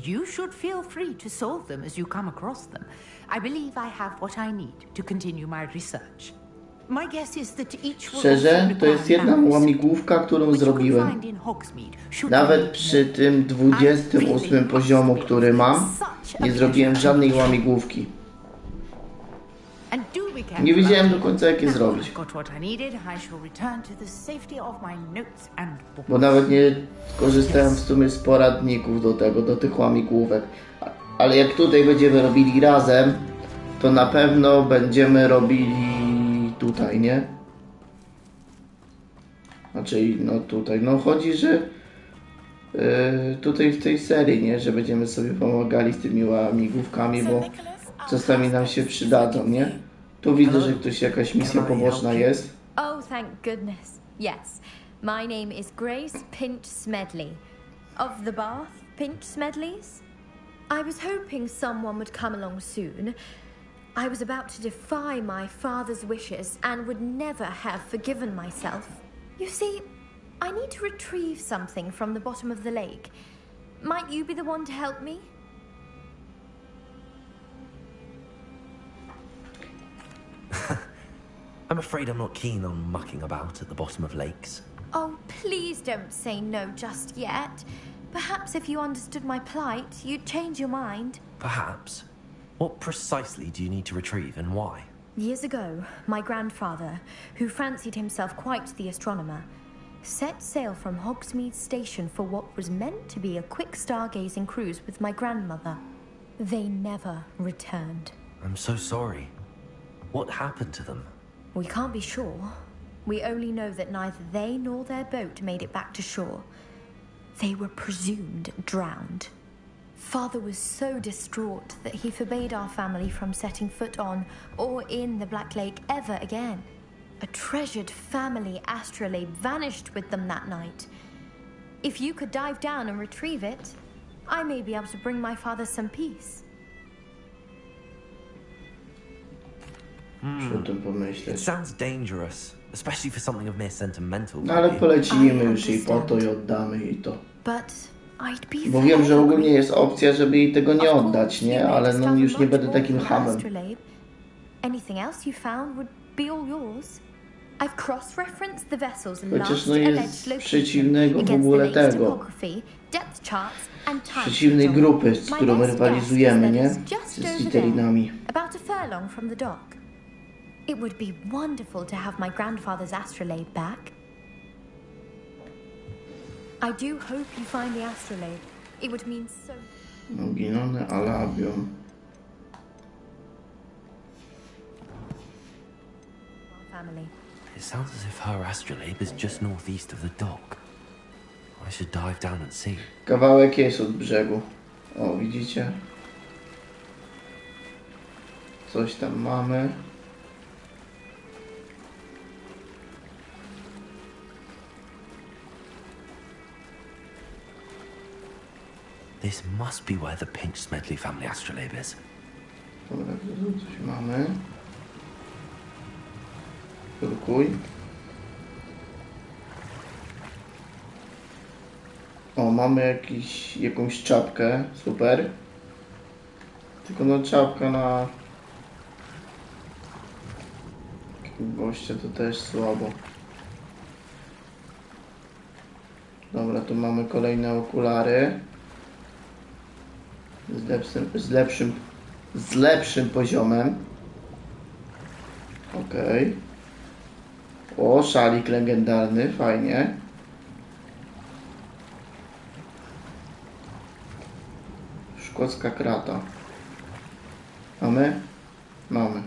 You should feel free to solve them as you come across them. I believe I have what I need to continue my research. My guess is that each will Szczerze, to jest jedna łamigłówka, którą zrobiłem. Nawet przy tym 28 poziomu, który mam, nie zrobiłem żadnej łamigłówki. Nie wiedziałem do końca jak je zrobić. Bo nawet nie korzystałem w sumie z poradników do tych łamigłówek. Ale jak tutaj będziemy robili razem, to na pewno będziemy robili tutaj, nie? Znaczy, no tutaj, no chodzi, że tutaj w tej serii, nie? Że będziemy sobie pomagali z tymi łamigłówkami, bo czasami nam się przydadzą, nie? Tu widzę, że ktoś jakaś misja poboczna jest. Oh, thank goodness. Yes. My name is Grace Pinch Smedley. Of the Bath Pinch Smedleys? I was hoping someone would come along soon. I was about to defy my father's wishes and would never have forgiven myself. You see, I need to retrieve something from the bottom of the lake. Might you be the one to help me? I'm afraid I'm not keen on mucking about at the bottom of lakes. Oh, please don't say no just yet. Perhaps if you understood my plight, you'd change your mind. Perhaps. What precisely do you need to retrieve and why? Years ago, my grandfather, who fancied himself quite the astronomer, set sail from Hogsmeade Station for what was meant to be a quick stargazing cruise with my grandmother. They never returned. I'm so sorry. What happened to them? We can't be sure. We only know that neither they nor their boat made it back to shore. They were presumed drowned. Father was so distraught that he forbade our family from setting foot on or in the Black Lake ever again. A treasured family astrolabe vanished with them that night. If you could dive down and retrieve it, I may be able to bring my father some peace. Muszę o tym pomyśleć. It sounds dangerous, especially for something of mere sentimental No ale value. polecimy już jej po to i oddamy jej to. But I'd be Bo wiem, że ogólnie jest opcja, żeby jej tego nie oddać, nie? Ale no już nie będę takim hamem. Anything else you found would be all yours. I've cross-referenced the vessel's Chociaż last no alleged jest location przeciwnego w against the ogóle lake's tego. topography, depth charts and time Przeciwnej schedule. grupy, z My którą best rywalizujemy, guess is nie? that it's just Z over Slytherinami. there, about a furlong from the dock. It would be wonderful to have my grandfather's astrolabe back. I do hope you find the astrolabe. It would mean so... Ginone Alabium. Family. It sounds as if her astrolabe is just northeast of the dock. I should dive down and see. Kawałek jest od brzegu. O, widzicie? Coś tam mamy. This must be where the Pinch Smedley family astrolabe is. Dobra, Tu coś mamy. Drukuj. O, mamy jakąś czapkę. Super. Tylko no czapka na gościa to też słabo. Dobra, tu mamy kolejne okulary. Z lepszym poziomem. Okej. O, szalik legendarny, fajnie. Szkocka krata. Mamy? Mamy.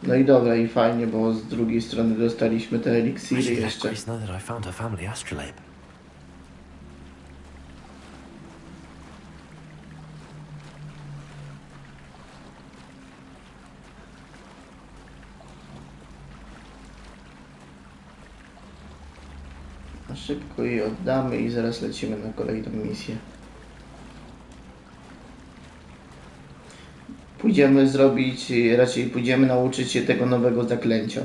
No i dobra, i fajnie, bo z drugiej strony dostaliśmy te eliksiry jeszcze. A szybko jej oddamy i zaraz lecimy na kolejną misję. Pójdziemy zrobić, raczej pójdziemy nauczyć się tego nowego zaklęcia.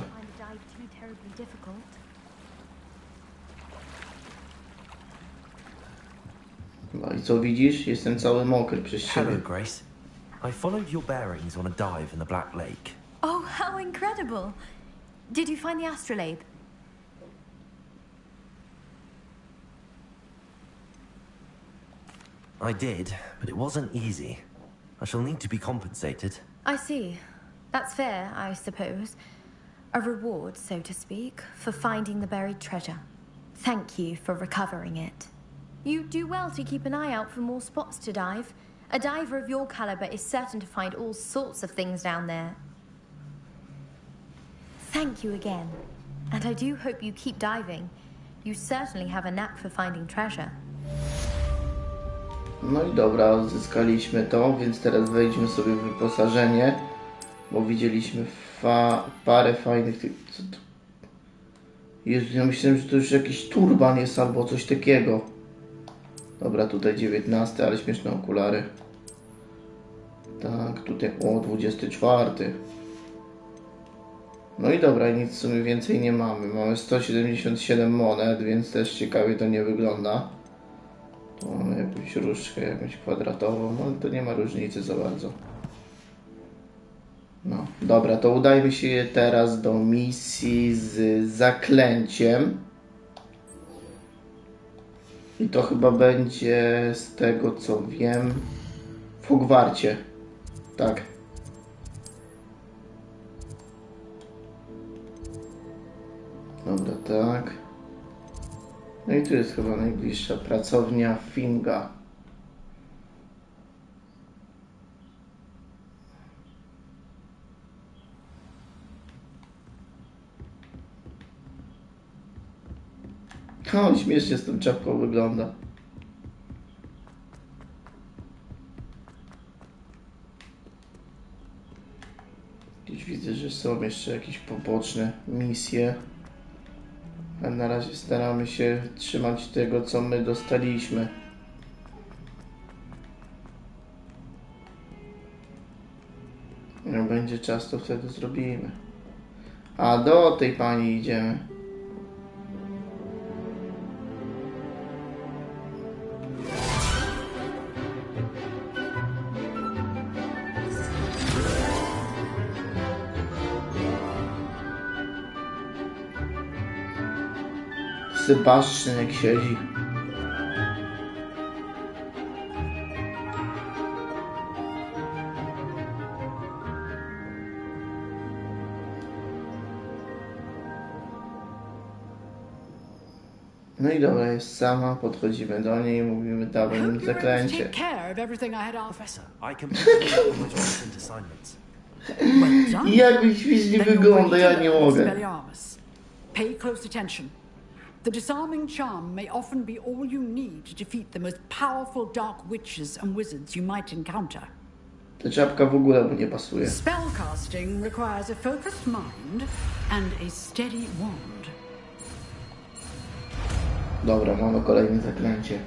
No i co widzisz? Jestem cały mokry przez ciebie. Hello, Grace. I followed your bearings on a dive in the Black Lake. Oh, how incredible! Did you find the astrolabe? I did, but it wasn't easy. I shall need to be compensated. I see. That's fair, I suppose. A reward, so to speak, for finding the buried treasure. Thank you for recovering it. You do well to keep an eye out for more spots to dive. A diver of your caliber is certain to find all sorts of things down there. Thank you again. And I do hope you keep diving. You certainly have a knack for finding treasure. No i dobra, odzyskaliśmy to, więc teraz wejdźmy sobie w wyposażenie, bo widzieliśmy parę fajnych tych... Jezu, ja myślałem, że to już jakiś turban jest albo coś takiego. Dobra, tutaj 19, ale śmieszne okulary. Tak, tutaj, o, 24. No i dobra, nic w sumie więcej nie mamy. Mamy 177 monet, więc też ciekawie to nie wygląda. Tu mamy jakąś różdżkę, jakąś kwadratową, ale to nie ma różnicy za bardzo. No, dobra, to udajmy się teraz do misji z zaklęciem. I to chyba będzie, z tego co wiem, w Hogwarcie. Tak. Dobra, tak. No i tu jest chyba najbliższa pracownia Finga. O, śmiesznie z tą czapką wygląda. Gdzieś widzę, że są jeszcze jakieś poboczne misje. A na razie staramy się trzymać tego, co my dostaliśmy. Jak będzie czas, to wtedy zrobimy. A do tej pani idziemy. Sebastian jak siedzi. No i dobra, jest sama, podchodzimy do niej i mówimy, dawaj im zaklęcie. Jak śmiesznie wygląda, ja nie mogę. Pay close attention. The disarming charm may often be all you need to defeat the most powerful dark witches and wizards you might encounter. Ta czapka w ogóle mu nie pasuje. Spellcasting requires a focused mind and a steady wand. Dobra, mamy kolejne zaklęcie.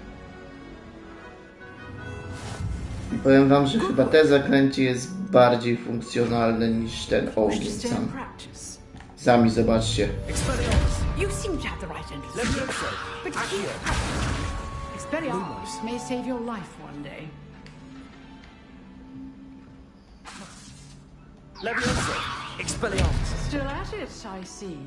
I powiem wam, że chyba te zaklęcie jest bardziej funkcjonalne niż ten ogień sam. Sami zobaczcie. You seem to have the right energy. But Expelliarmus may save your life one day. Still at it, I see.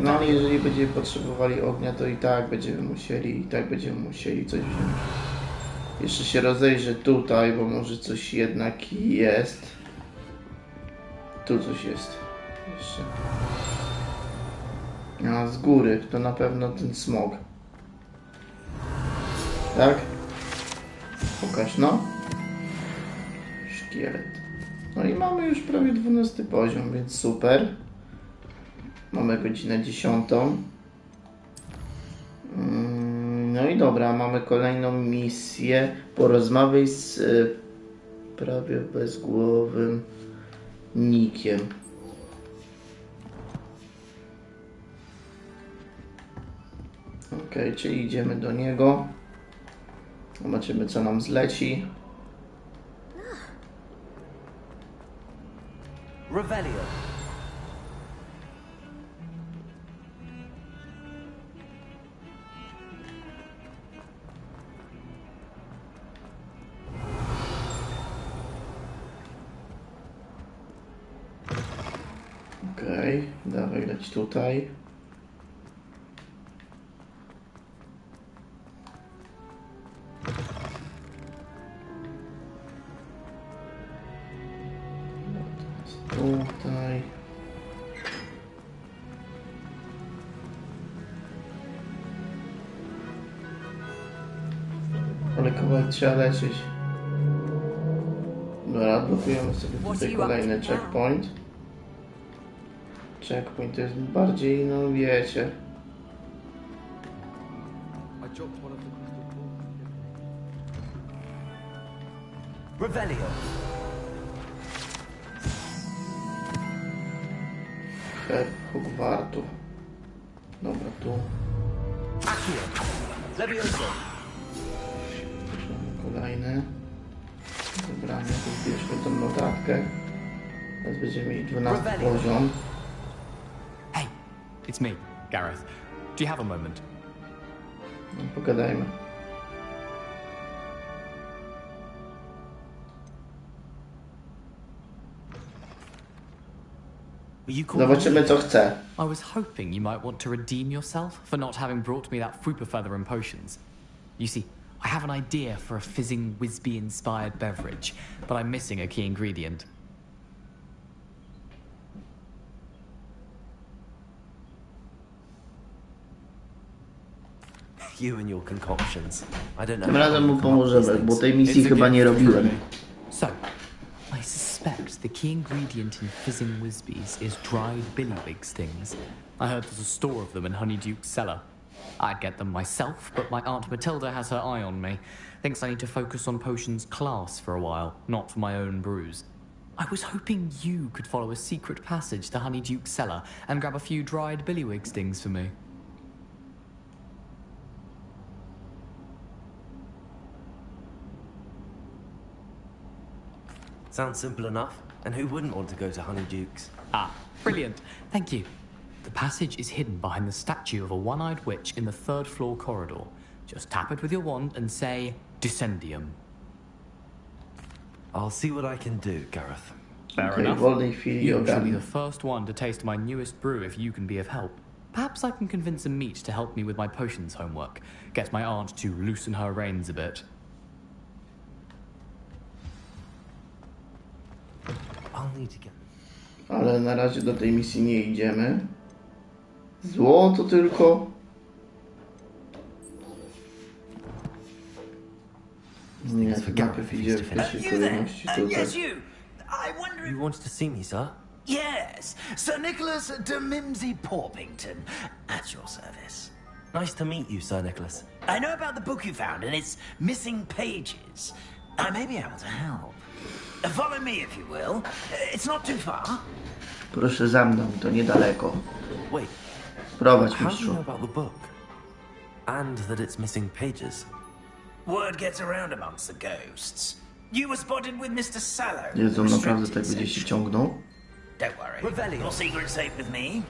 No, jeżeli będziemy potrzebowali ognia, to i tak będziemy musieli coś wziąć. Jeszcze się rozejrzę tutaj, bo może coś jednak jest. Tu coś jest. Jeszcze. A z góry to na pewno ten smog. Tak? Pokaż, no. Szkielet. No i mamy już prawie 12 poziom, więc super. Mamy godzinę 10. No i dobra, mamy kolejną misję. Porozmawiaj z prawie bezgłowym Nikiem. Ok, czyli idziemy do niego. Zobaczymy, co nam zleci. Revelio. Okej, dawaj, leć tutaj. Tutaj. Ale kawałek trzeba lecieć. Dobra, blokujemy sobie tutaj kolejny checkpoint. Checkpoint to jest bardziej, no wiecie. Revelio. Herb Hogwartu. Dobra, tu. Kolejny. Zebranie, tu zbierzmy tą notatkę. Teraz będziemy mieli 12 poziom. Hey, it's me, Gareth. Do you have a moment? No, pogadajmy. Zobaczymy, co chce. I was hoping you might want to redeem yourself for not having brought me that Fupa feather and potions. You see, I have an idea for a fizzing Wisby-inspired beverage, but I'm missing a key ingredient. You and your concoctions. I don't know. Tym razem mu pomożemy, bo tej misji chyba nie robiłem. So, I suspect the key ingredient in fizzing Wisbies is dried billywig stings. I heard there's a store of them in Honeyduke's cellar. I'd get them myself, but my Aunt Matilda has her eye on me. Thinks I need to focus on potions class for a while, not for my own brews. I was hoping you could follow a secret passage to Honeyduke's cellar and grab a few dried billywig stings for me. Sounds simple enough. And who wouldn't want to go to Honeyduke's? Ah, brilliant. Thank you. The passage is hidden behind the statue of a one-eyed witch in the 3rd floor corridor. Just tap it with your wand and say, Descendium. I'll see what I can do, Gareth. Fair Okay, enough. You shall be the first one to taste my newest brew if you can be of help. Perhaps I can convince a meat to help me with my potions homework. Get my aunt to loosen her reins a bit. I'll need to get... Ale na razie do tej misji nie idziemy. Złoto tylko. Nie, najpierw idzie w pierwszej kolejności tutaj. I You wanted to see me, sir? Yes, Sir Nicholas de Mimsy Porpington, at your service. Nice to meet you, Sir Nicholas. I know about the book you found and its missing pages. I may be able to help. Follow me, if you will. It's not too far. Proszę za mną, to niedaleko. Wait, Prowadź, how do you mistrzu. know about the book? and that it's missing pages. Word gets around amongst the ghosts. You were spotted with Mr. Sallow. Jezu, naprawdę tak będzie się ciągnął? Don't worry. Your secret's safe with me.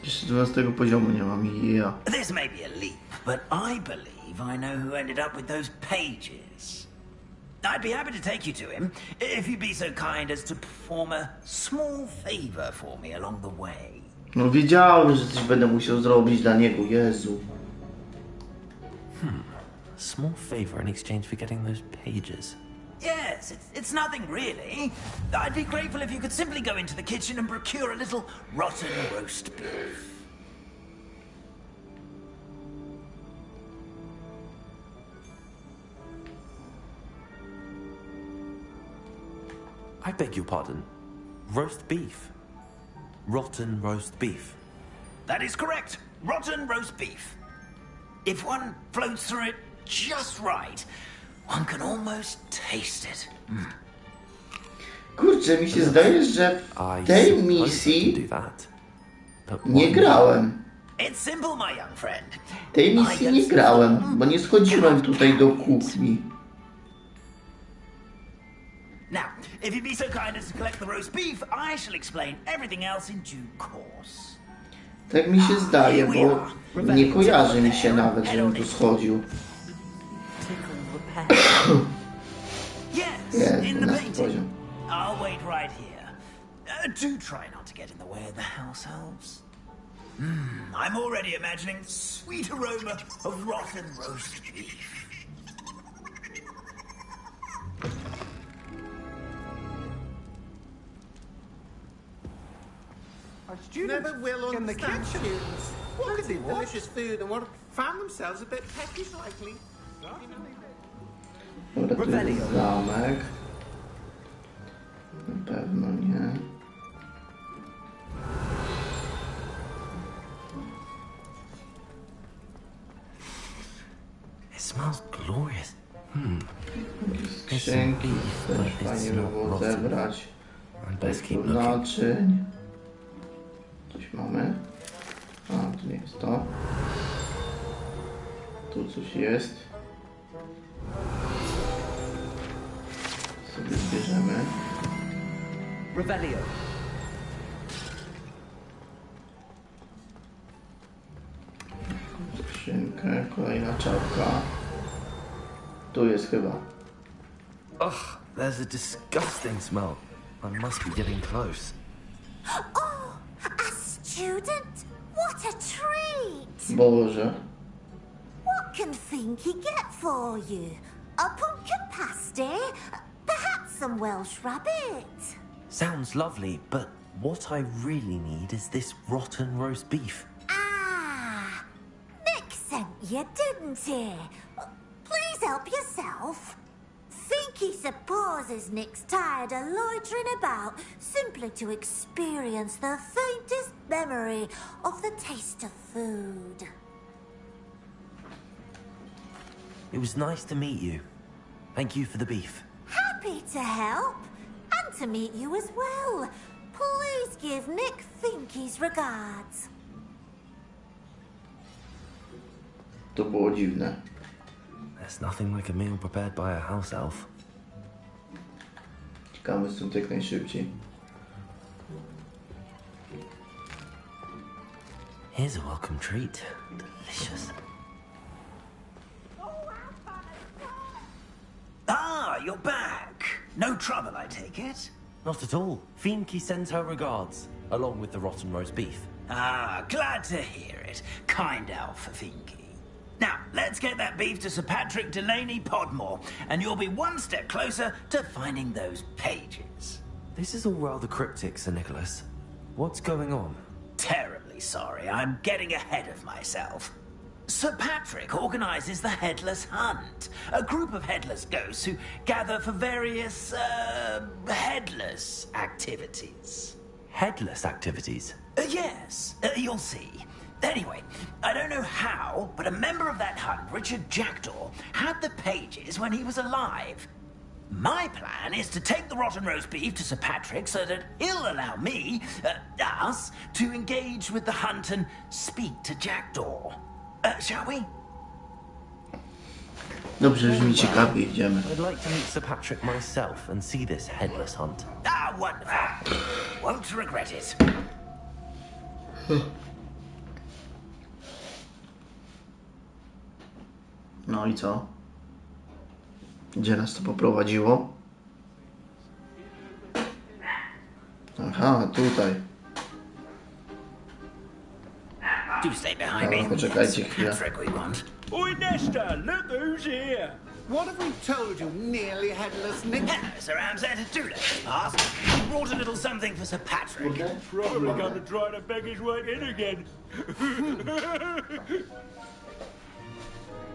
Jeszcze 12 poziomu nie mam i ja. This may be a leap, but I believe I know who ended up with those pages. I'd be happy to take you to him, if you'd be so kind as to perform a small favor for me along the way. No wiedziałem, że coś będę musiał zrobić dla niego, Jezu. A small favor in exchange for getting those pages. Yes, it's nothing really. I'd be grateful if you could simply go into the kitchen and procure a little rotten roast beef. I beg your pardon. Roast beef. Rotten roast beef. That is correct. Rotten roast beef. If one floats through it just right, one can almost taste it. Kurczę, mi się zdaje, że w tej misji nie grałem. It's simple, my young friend. Tej misji nie grałem, bo nie schodziłem tutaj do kuchni. Now, if you'd be so kind as to collect the roast beef, I shall explain everything else in due course. Tak mi się zdaje, bo nie kojarzy mi się nawet, żebym tu schodził. Yes, in the painting. I'll wait right here. Do try not to get in the way of the house elves. I'm already imagining sweet aroma of rotten roast beef. Never will understand students. What could be delicious food and what found themselves a bit peckish lately. Dobra, tu jest zamek. Na pewno nie. It smells glorious. Skrzynki też fajnie by było zebrać. Naczyń. Coś mamy? A, to nie jest to. Tu coś jest. Sobie zbierzemy. Revelio. Skrzynkę, kolejna czapka. Tu jest chyba. Ugh, there's a disgusting smell. I must be getting close. Oh, a student? What a treat! Boże. What can Finky get for you? A pumpkin pasty? Perhaps some Welsh rabbit? Sounds lovely, but what I really need is this rotten roast beef. Ah, Nick sent you, didn't he? Please help yourself. Finky supposes Nick's tired of loitering about simply to experience the faintest memory of the taste of food. It was nice to meet you. Thank you for the beef. Happy to help, and to meet you as well. Please give Nick Finky's regards. To było dziwne. There's nothing like a meal prepared by a house elf. Ciekawe stąd jak najszybciej. Here's a welcome treat. Delicious. Ah, you're back. No trouble, I take it? Not at all. Finky sends her regards, along with the rotten roast beef. Ah, glad to hear it. Kind elf, Finky. Now, let's get that beef to Sir Patrick Delaney Podmore, and you'll be one step closer to finding those pages. This is all rather cryptic, Sir Nicholas. What's going on? Terribly sorry, I'm getting ahead of myself. Sir Patrick organizes the Headless Hunt, a group of headless ghosts who gather for various, headless activities. Headless activities? Yes, you'll see. Anyway, I don't know how, but a member of that hunt, Richard Jackdaw, had the pages when he was alive. My plan is to take the rotten roast beef to Sir Patrick so that he'll allow me, us, to engage with the hunt and speak to Jackdaw. Shall we? Dobrze, brzmi ciekawie, idziemy. I'd like to meet Sir Patrick myself and see this headless hunt. Ah, wonderful. Won't regret it. No i co? Gdzie nas to poprowadziło? Aha, tutaj. Do stay behind me. Poczekajcie chwilę. Patrick we want. Oi, Nesta, look who's here. What have we told you, nearly headless Nick? Sir Ramsay, do let us pass. We brought a little something for Sir Patrick. Probably gonna try to beg his way in again.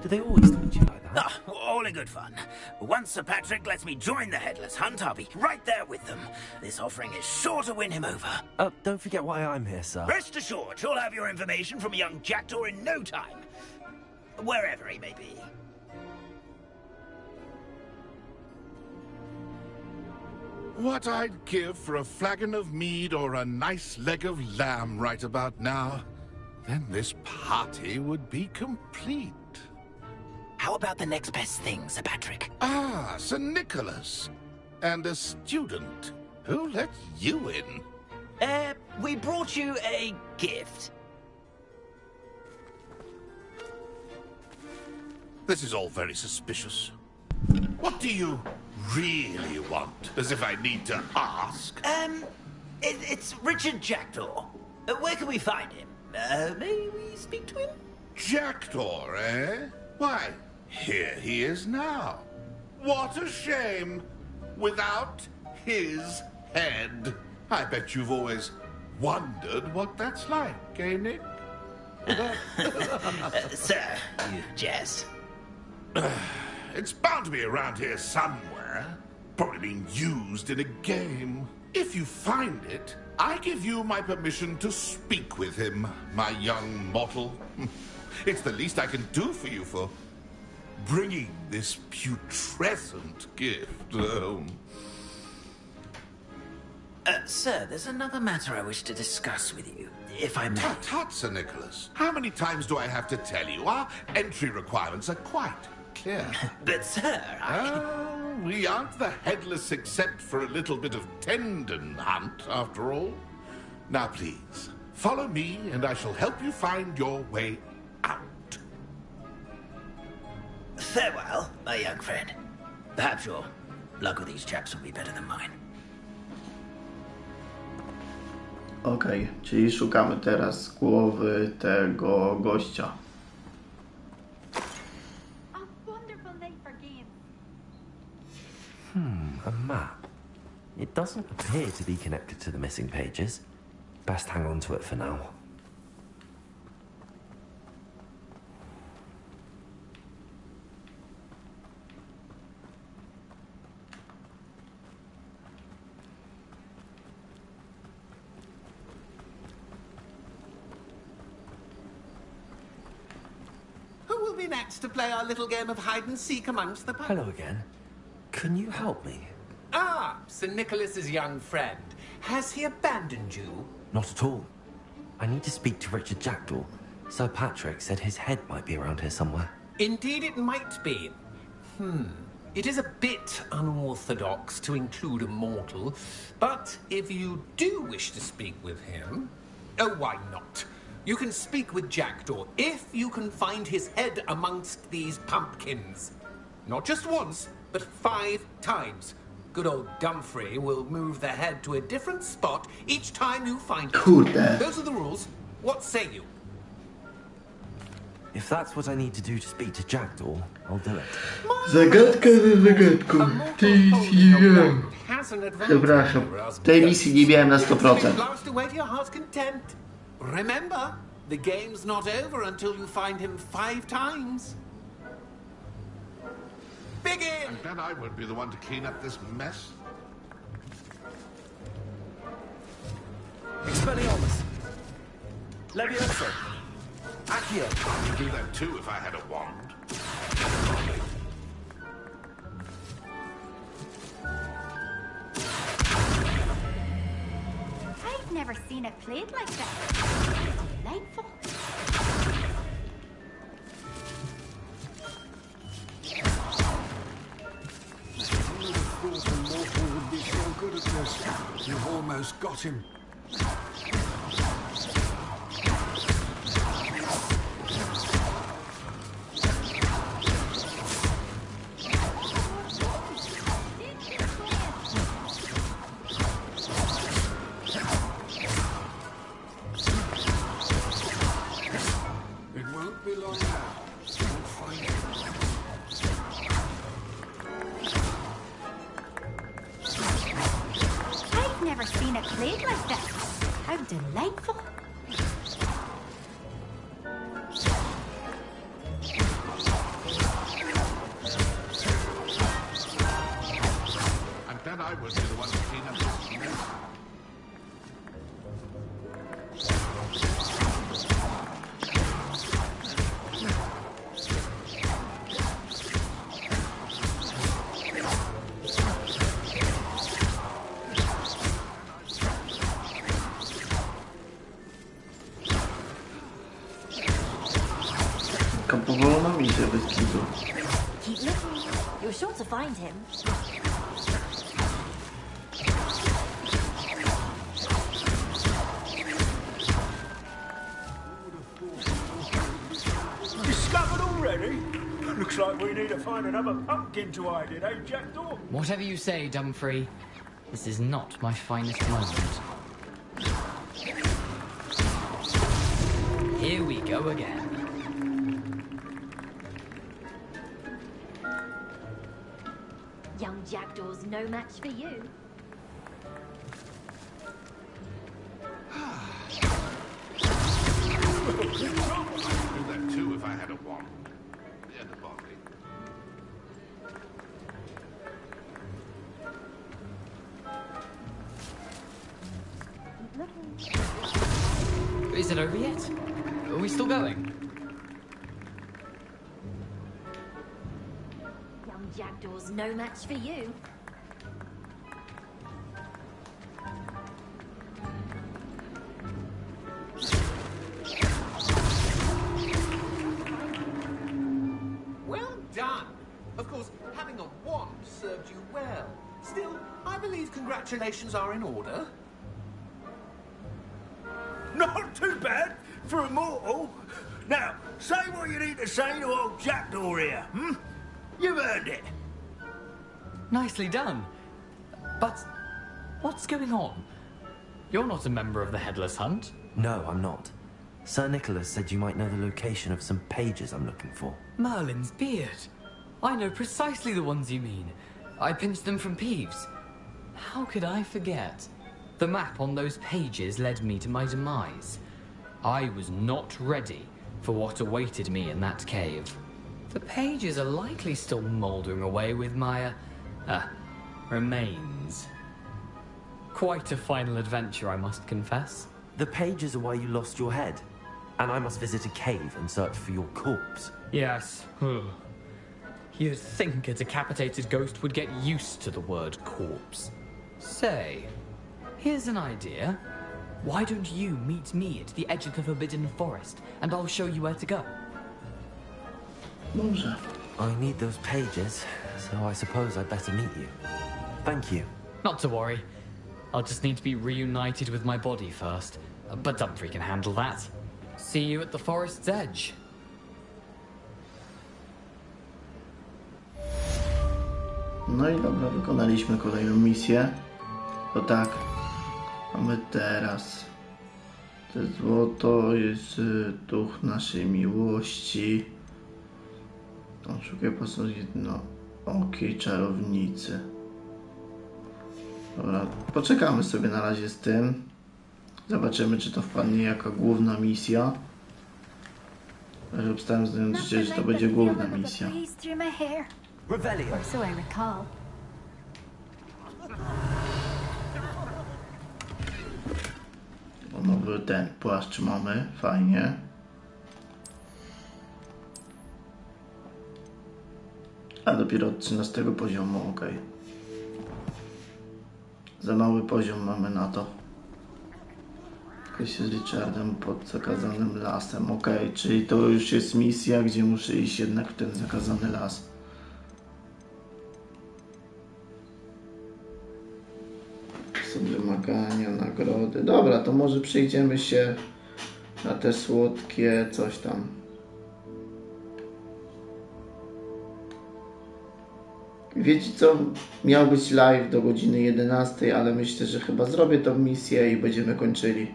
Do they always talk to you like that? Oh, all in good fun. Once Sir Patrick lets me join the Headless Hunt, I'll be right there with them. This offering is sure to win him over. Don't forget why I'm here, sir. Rest assured, you'll have your information from young Jackdaw in no time. Wherever he may be. What I'd give for a flagon of mead or a nice leg of lamb right about now. Then this party would be complete. How about the next best thing, Sir Patrick? Ah, Sir Nicholas. And a student. Who let you in? We brought you a gift. This is all very suspicious. What do you really want? As if I need to ask. It's Richard Jackdaw. Where can we find him? May we speak to him? Jackdaw, eh? Why, here he is now. What a shame. Without his head. I bet you've always wondered what that's like, eh, Nick? Sir, you jest. It's bound to be around here somewhere. Probably being used in a game. If you find it, I give you my permission to speak with him, my young mortal. It's the least I can do for you for bringing this putrescent gift home. Sir, there's another matter I wish to discuss with you, if I may. Tut, tut, Sir Nicholas. How many times do I have to tell you? Our entry requirements are quite clear. But, sir, we aren't the headless except for a little bit of tendon hunt, after all. Now, please, follow me, and I shall help you find your way out. Farewell, my young friend. Perhaps your luck with these chaps will be better than mine. Okej, czyli szukamy teraz głowy tego gościa. A map. It doesn't appear to be connected to the missing pages. Best hang on to it for now. Who will be next to play our little game of hide and seek amongst the... Hello again. Can you help me? Ah, Sir Nicholas's young friend. Has he abandoned you? Not at all. I need to speak to Richard Jackdaw. Sir Patrick said his head might be around here somewhere. Indeed it might be. It is a bit unorthodox to include a mortal, but if you do wish to speak with him... Oh, why not? You can speak with Jackdaw if you can find his head amongst these pumpkins. Not just once, but 5 times. Good old Dumfrey will move the head to a different spot each time you find it. Kurde. Those are the rules. What say you? If that's what I need to do to speak to Jackdaw, I'll do it. Zagadka za zagadką. Tej misji nie wiem. Przepraszam. Tej misji nie miałem na 100%. Blast away to your heart's content. Remember, the game's not over until you find him 5 times. Begin! I bet I won't be the one to clean up this mess. Expelliarmus! Levioso! Accio! I could do that too if I had a wand. seen it played like that. Delightful. Who would have thought a mortal would be so good at this? You've almost got him. Powolna misja bez kitu. Keep looking. You're sure to find him. Discovered already? Looks like we need to find another pumpkin to hide in, eh, Jackdaw? Whatever you say, Dumfrey. This is not my finest moment. Here we go again. Young Jackdaw's no match for you. I'd do that too if I had a wand. And a body. Is it over yet? Are we still going? Young Jackdaw's no match for you. Well done. Of course, having a wand served you well. Still, I believe congratulations are in order. Not too bad for a mortal. Now, say what you need to say to old Jackdaw here, hmm? You've earned it. Nicely done. But what's going on? You're not a member of the Headless Hunt. No, I'm not. Sir Nicholas said you might know the location of some pages I'm looking for. Merlin's beard. I know precisely the ones you mean. I pinched them from Peeves. How could I forget? The map on those pages led me to my demise. I was not ready for what awaited me in that cave. The pages are likely still mouldering away with my, remains. Quite a final adventure, I must confess. The pages are why you lost your head, and I must visit a cave and search for your corpse. Yes. You'd think a decapitated ghost would get used to the word corpse. Say, here's an idea. Why don't you meet me at the edge of the Forbidden Forest, and I'll show you where to go? Dobrze. I need those pages, so I suppose I'd better meet you. Thank you. Not to worry. I'll just need to be reunited with my body first. But Dumfrey can handle that. See you at the forest's edge. No i dobra, wykonaliśmy kolejną misję. To tak, mamy teraz to złoto, jest duch naszej miłości. Szukaj posąg jednookiej czarownicy. Dobra, poczekamy sobie na razie z tym. Zobaczymy, czy to wpadnie jako główna misja. Obstawiam zdjęcie, że to będzie główna misja. Or so I recall. Nowy ten płaszcz mamy, fajnie. A dopiero od 13 poziomu, ok. Za mały poziom mamy na to. Spotkaj się z Richardem pod zakazanym lasem. Okej, czyli to już jest misja, gdzie muszę iść jednak w ten zakazany las. Są wymagania, nagrody. Dobra, to może przejdziemy się na te słodkie coś tam. Wiecie co? Miał być live do godziny 11, ale myślę, że chyba zrobię tą misję i będziemy kończyli.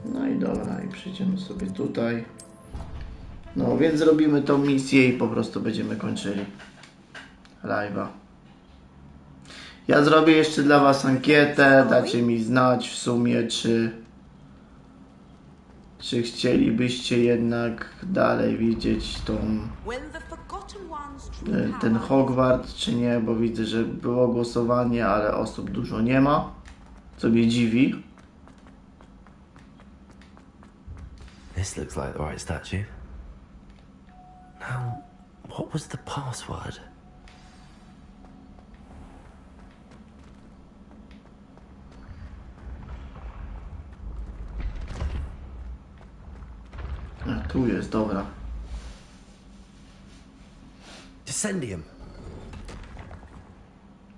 No i dobra, i przyjdziemy sobie tutaj. No więc zrobimy tą misję i po prostu będziemy kończyli live'a. Ja zrobię jeszcze dla was ankietę, dacie mi znać w sumie, czy chcielibyście jednak dalej widzieć ten Hogwarts, czy nie, bo widzę, że było głosowanie, ale osób dużo nie ma, co mnie dziwi. This looks like the right statue. Now, what was the password? A tu jest, dobra. Descendium.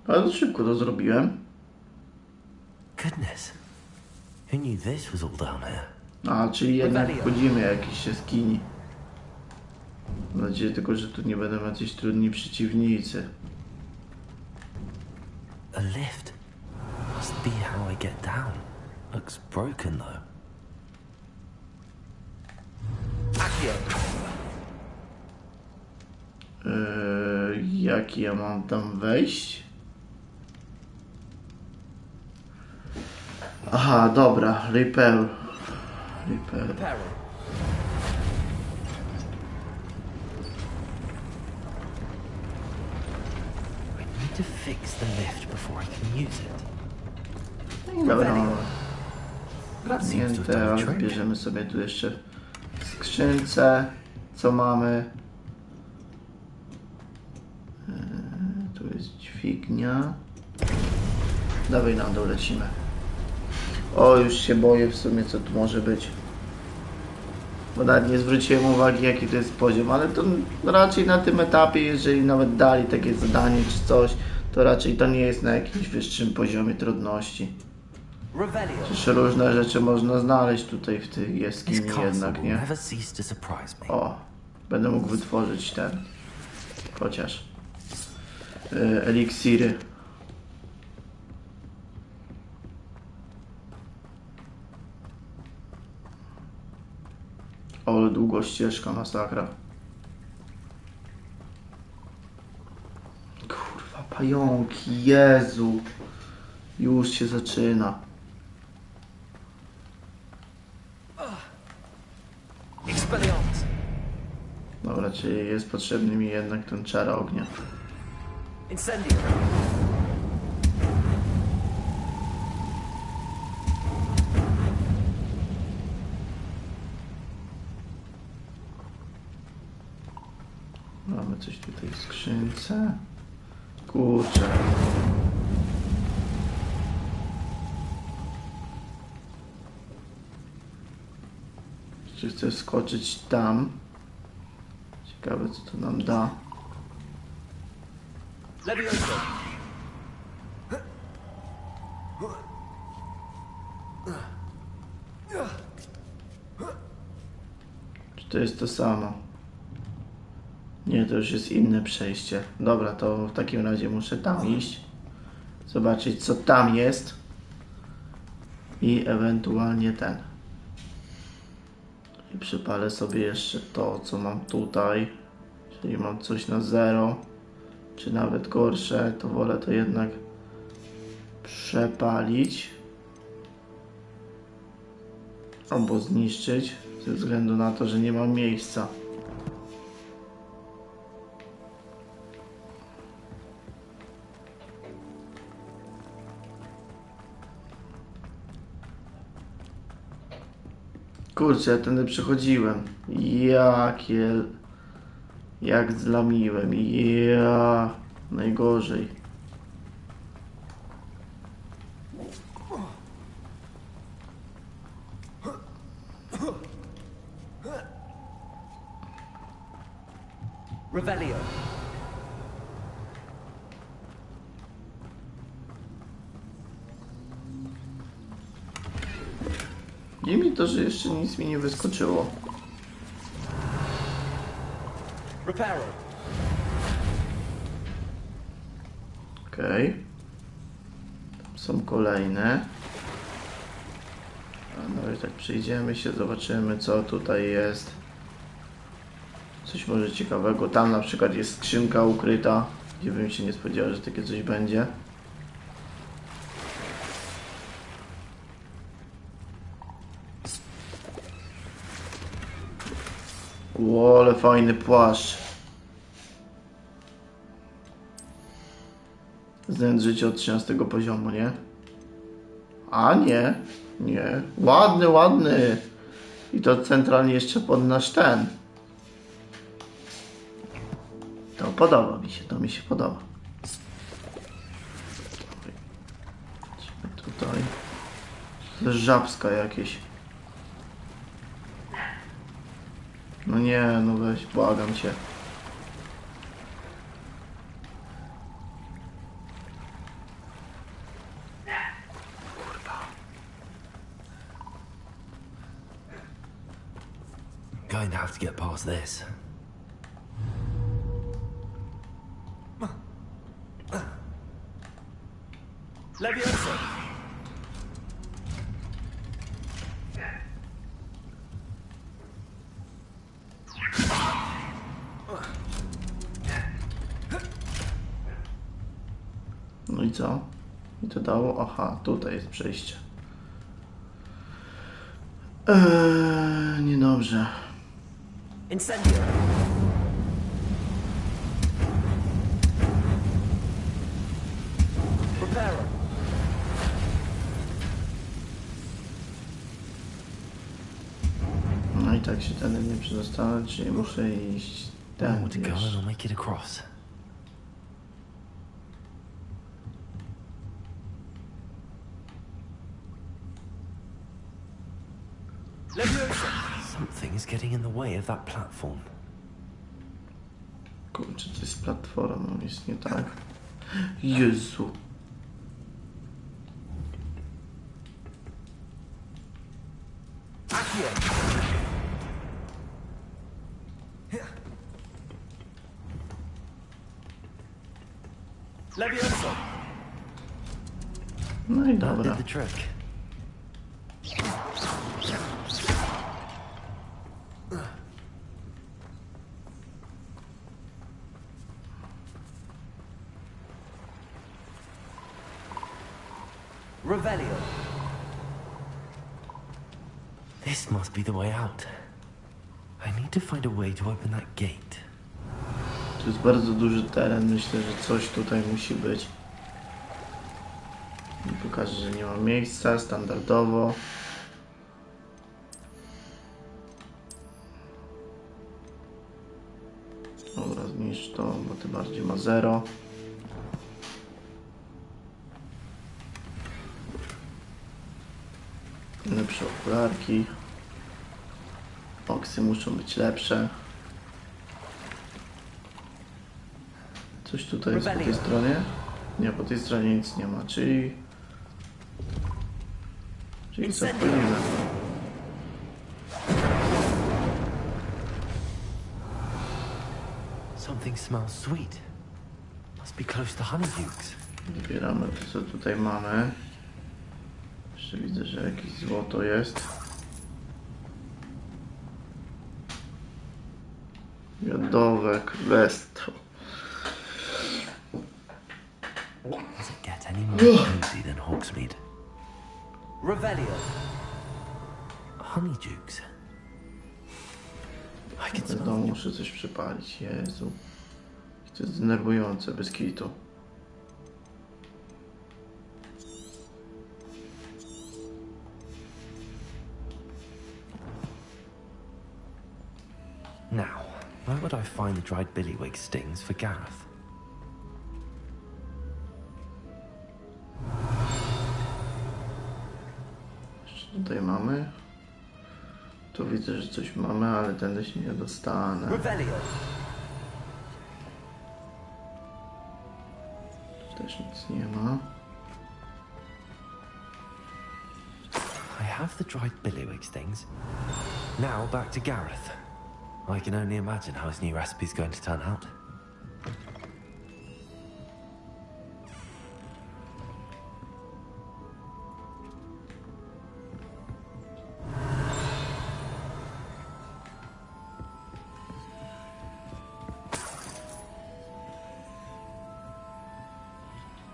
Bardzo szybko to zrobiłem. Goodness. Who knew this was all down here? A, czyli jednak wchodzimy jakiś jaskini. Mam nadzieję tylko, że tu nie będą jacyś trudni przeciwnicy. A lift. Must be how I get down. Looks broken though. Jak ja mam tam wejść? Aha, dobra, repair. Need to fix the lift before I can use it. Dobra, teraz bierzemy sobie tu jeszcze skrzynce, co mamy. Tu jest dźwignia. Dawaj, na dół lecimy. O, już się boję w sumie, co tu może być. Bo nawet nie zwróciłem uwagi, jaki to jest poziom, ale to raczej na tym etapie, jeżeli nawet dali takie zadanie czy coś, to raczej to nie jest na jakimś wyższym poziomie trudności. Przecież różne rzeczy można znaleźć tutaj w tej jaskini jednak, nie? O, będę mógł wytworzyć ten. Chociaż. Eliksiry. O, ale długo ścieżka, masakra. Kurwa, pająki, Jezu. Już się zaczyna. Dobra, czyli jest potrzebny mi jednak ten czar ognia. Mamy coś tutaj w skrzynce. Kurczę. Czy chcę skoczyć tam? Ciekawe, co to nam da. Czy to jest to samo? Nie, to już jest inne przejście. Dobra, to w takim razie muszę tam iść. Zobaczyć, co tam jest. I ewentualnie ten. I przypalę sobie jeszcze to, co mam tutaj. Czyli mam coś na 0. Czy nawet gorsze, to wolę to jednak przepalić. Albo zniszczyć. Ze względu na to, że nie mam miejsca. Kurczę, ja tędy przechodziłem. Jak zlamiłem. Ja. Najgorzej. Revelio. Nie mi to, że jeszcze nic mi nie wyskoczyło. Reparo. Okej. Tam są kolejne. No i tak przyjdziemy się, zobaczymy co tutaj jest. Coś może ciekawego. Tam na przykład jest skrzynka ukryta, gdzie bym się nie spodziewał, że takie coś będzie. Ło, ale fajny płaszcz. Znęt życia od 13 poziomu, nie? A nie, nie. Ładny, ładny. I to centralnie jeszcze pod nasz ten. To podoba mi się, to mi się podoba. Idźmy tutaj. To jest żabska jakieś. No nie, no weź, błagam cię. Going to have to get past this. Leviosa. No i co? I to dało? Aha, tutaj jest przejście. Niedobrze. Incendio. Reparo. No i tak się ten nie przedostanę, czyli muszę iść More tam to go and I'll make it across. Something is getting in the way of that platform. Kurczę, to jest platforma, jest nie tak. Jezu. Leviosa. No i That dobra. did the trick. Revelio. This must be the way out. I need to find a way to open that gate. To jest bardzo duży teren, myślę, że coś tutaj musi być. Mi pokaże, że nie ma miejsca, standardowo. Dobra, zniszcz to, bo tym bardziej ma 0. Lepsze okularki. Oksy muszą być lepsze. Coś tutaj jest po tej stronie? Nie, po tej stronie nic nie ma, czyli co wchodzimy. Something smells sweet. Must be close to Honeydukes. Wybieramy to, co tutaj mamy. Jeszcze widzę, że jakieś złoto jest. Miodowe królestwo. Does it get any more cozy than Hogsmeade? Revelio. Honeydukes. I can W smell domu muszę coś przypalić, Jezu. To jest denerwujące, bez kitu. Now, where would I find the dried billywig stings for Gareth? Tutaj mamy. Tu widzę, że coś mamy, ale tędy się nie dostanę. Tu też nic nie ma. I have the dried billywigs things. Now back to Gareth. I can only imagine how his new recipe's going to turn out.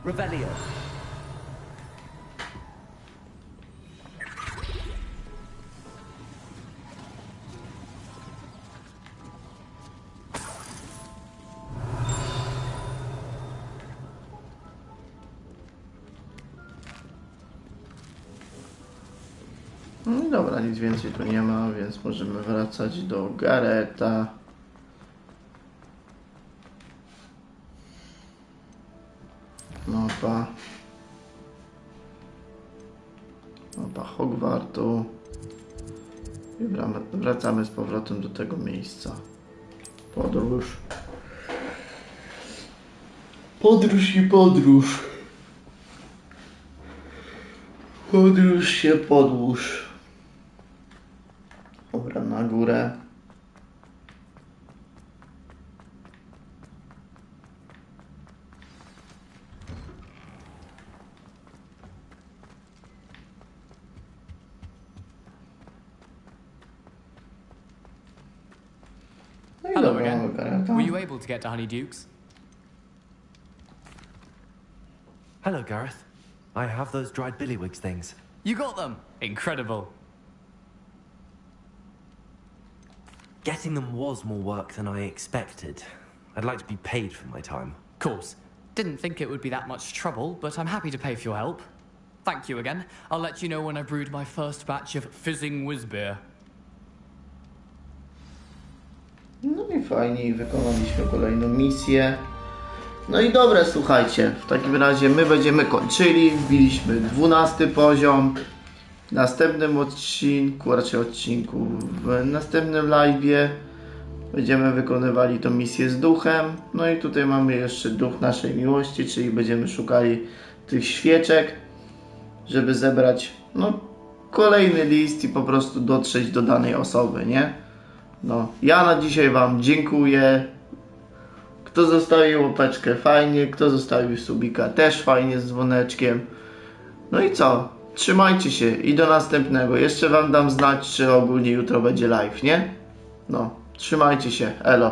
Revelio. No i dobra, nic więcej tu nie ma, więc możemy wracać do Garetha. Mapa Hogwartu. I wracamy z powrotem do tego miejsca. Podróż. Podróż i podróż. Podróż się podłóż. Dobra, na górę. Hello again. Were you able to get to Honeyduke's? Hello, Gareth. I have those dried billywigs things. You got them! Incredible. Getting them was more work than I expected. I'd like to be paid for my time. Course. Didn't think it would be that much trouble, but I'm happy to pay for your help. Thank you again. I'll let you know when I brewed my first batch of fizzing whizbeer. No i fajnie, wykonaliśmy kolejną misję. No i dobra, słuchajcie, w takim razie my będziemy kończyli. Wbiliśmy 12 poziom. W następnym odcinku, raczej odcinku, w następnym live'ie będziemy wykonywali tą misję z duchem. No i tutaj mamy jeszcze duch naszej miłości, czyli będziemy szukali tych świeczek, żeby zebrać kolejny list i po prostu dotrzeć do danej osoby, nie? No, ja na dzisiaj wam dziękuję. Kto zostawił łapeczkę, fajnie. Kto zostawił subika, też fajnie, z dzwoneczkiem. No i co? Trzymajcie się i do następnego. Jeszcze wam dam znać, czy ogólnie jutro będzie live, nie? No, trzymajcie się. Elo.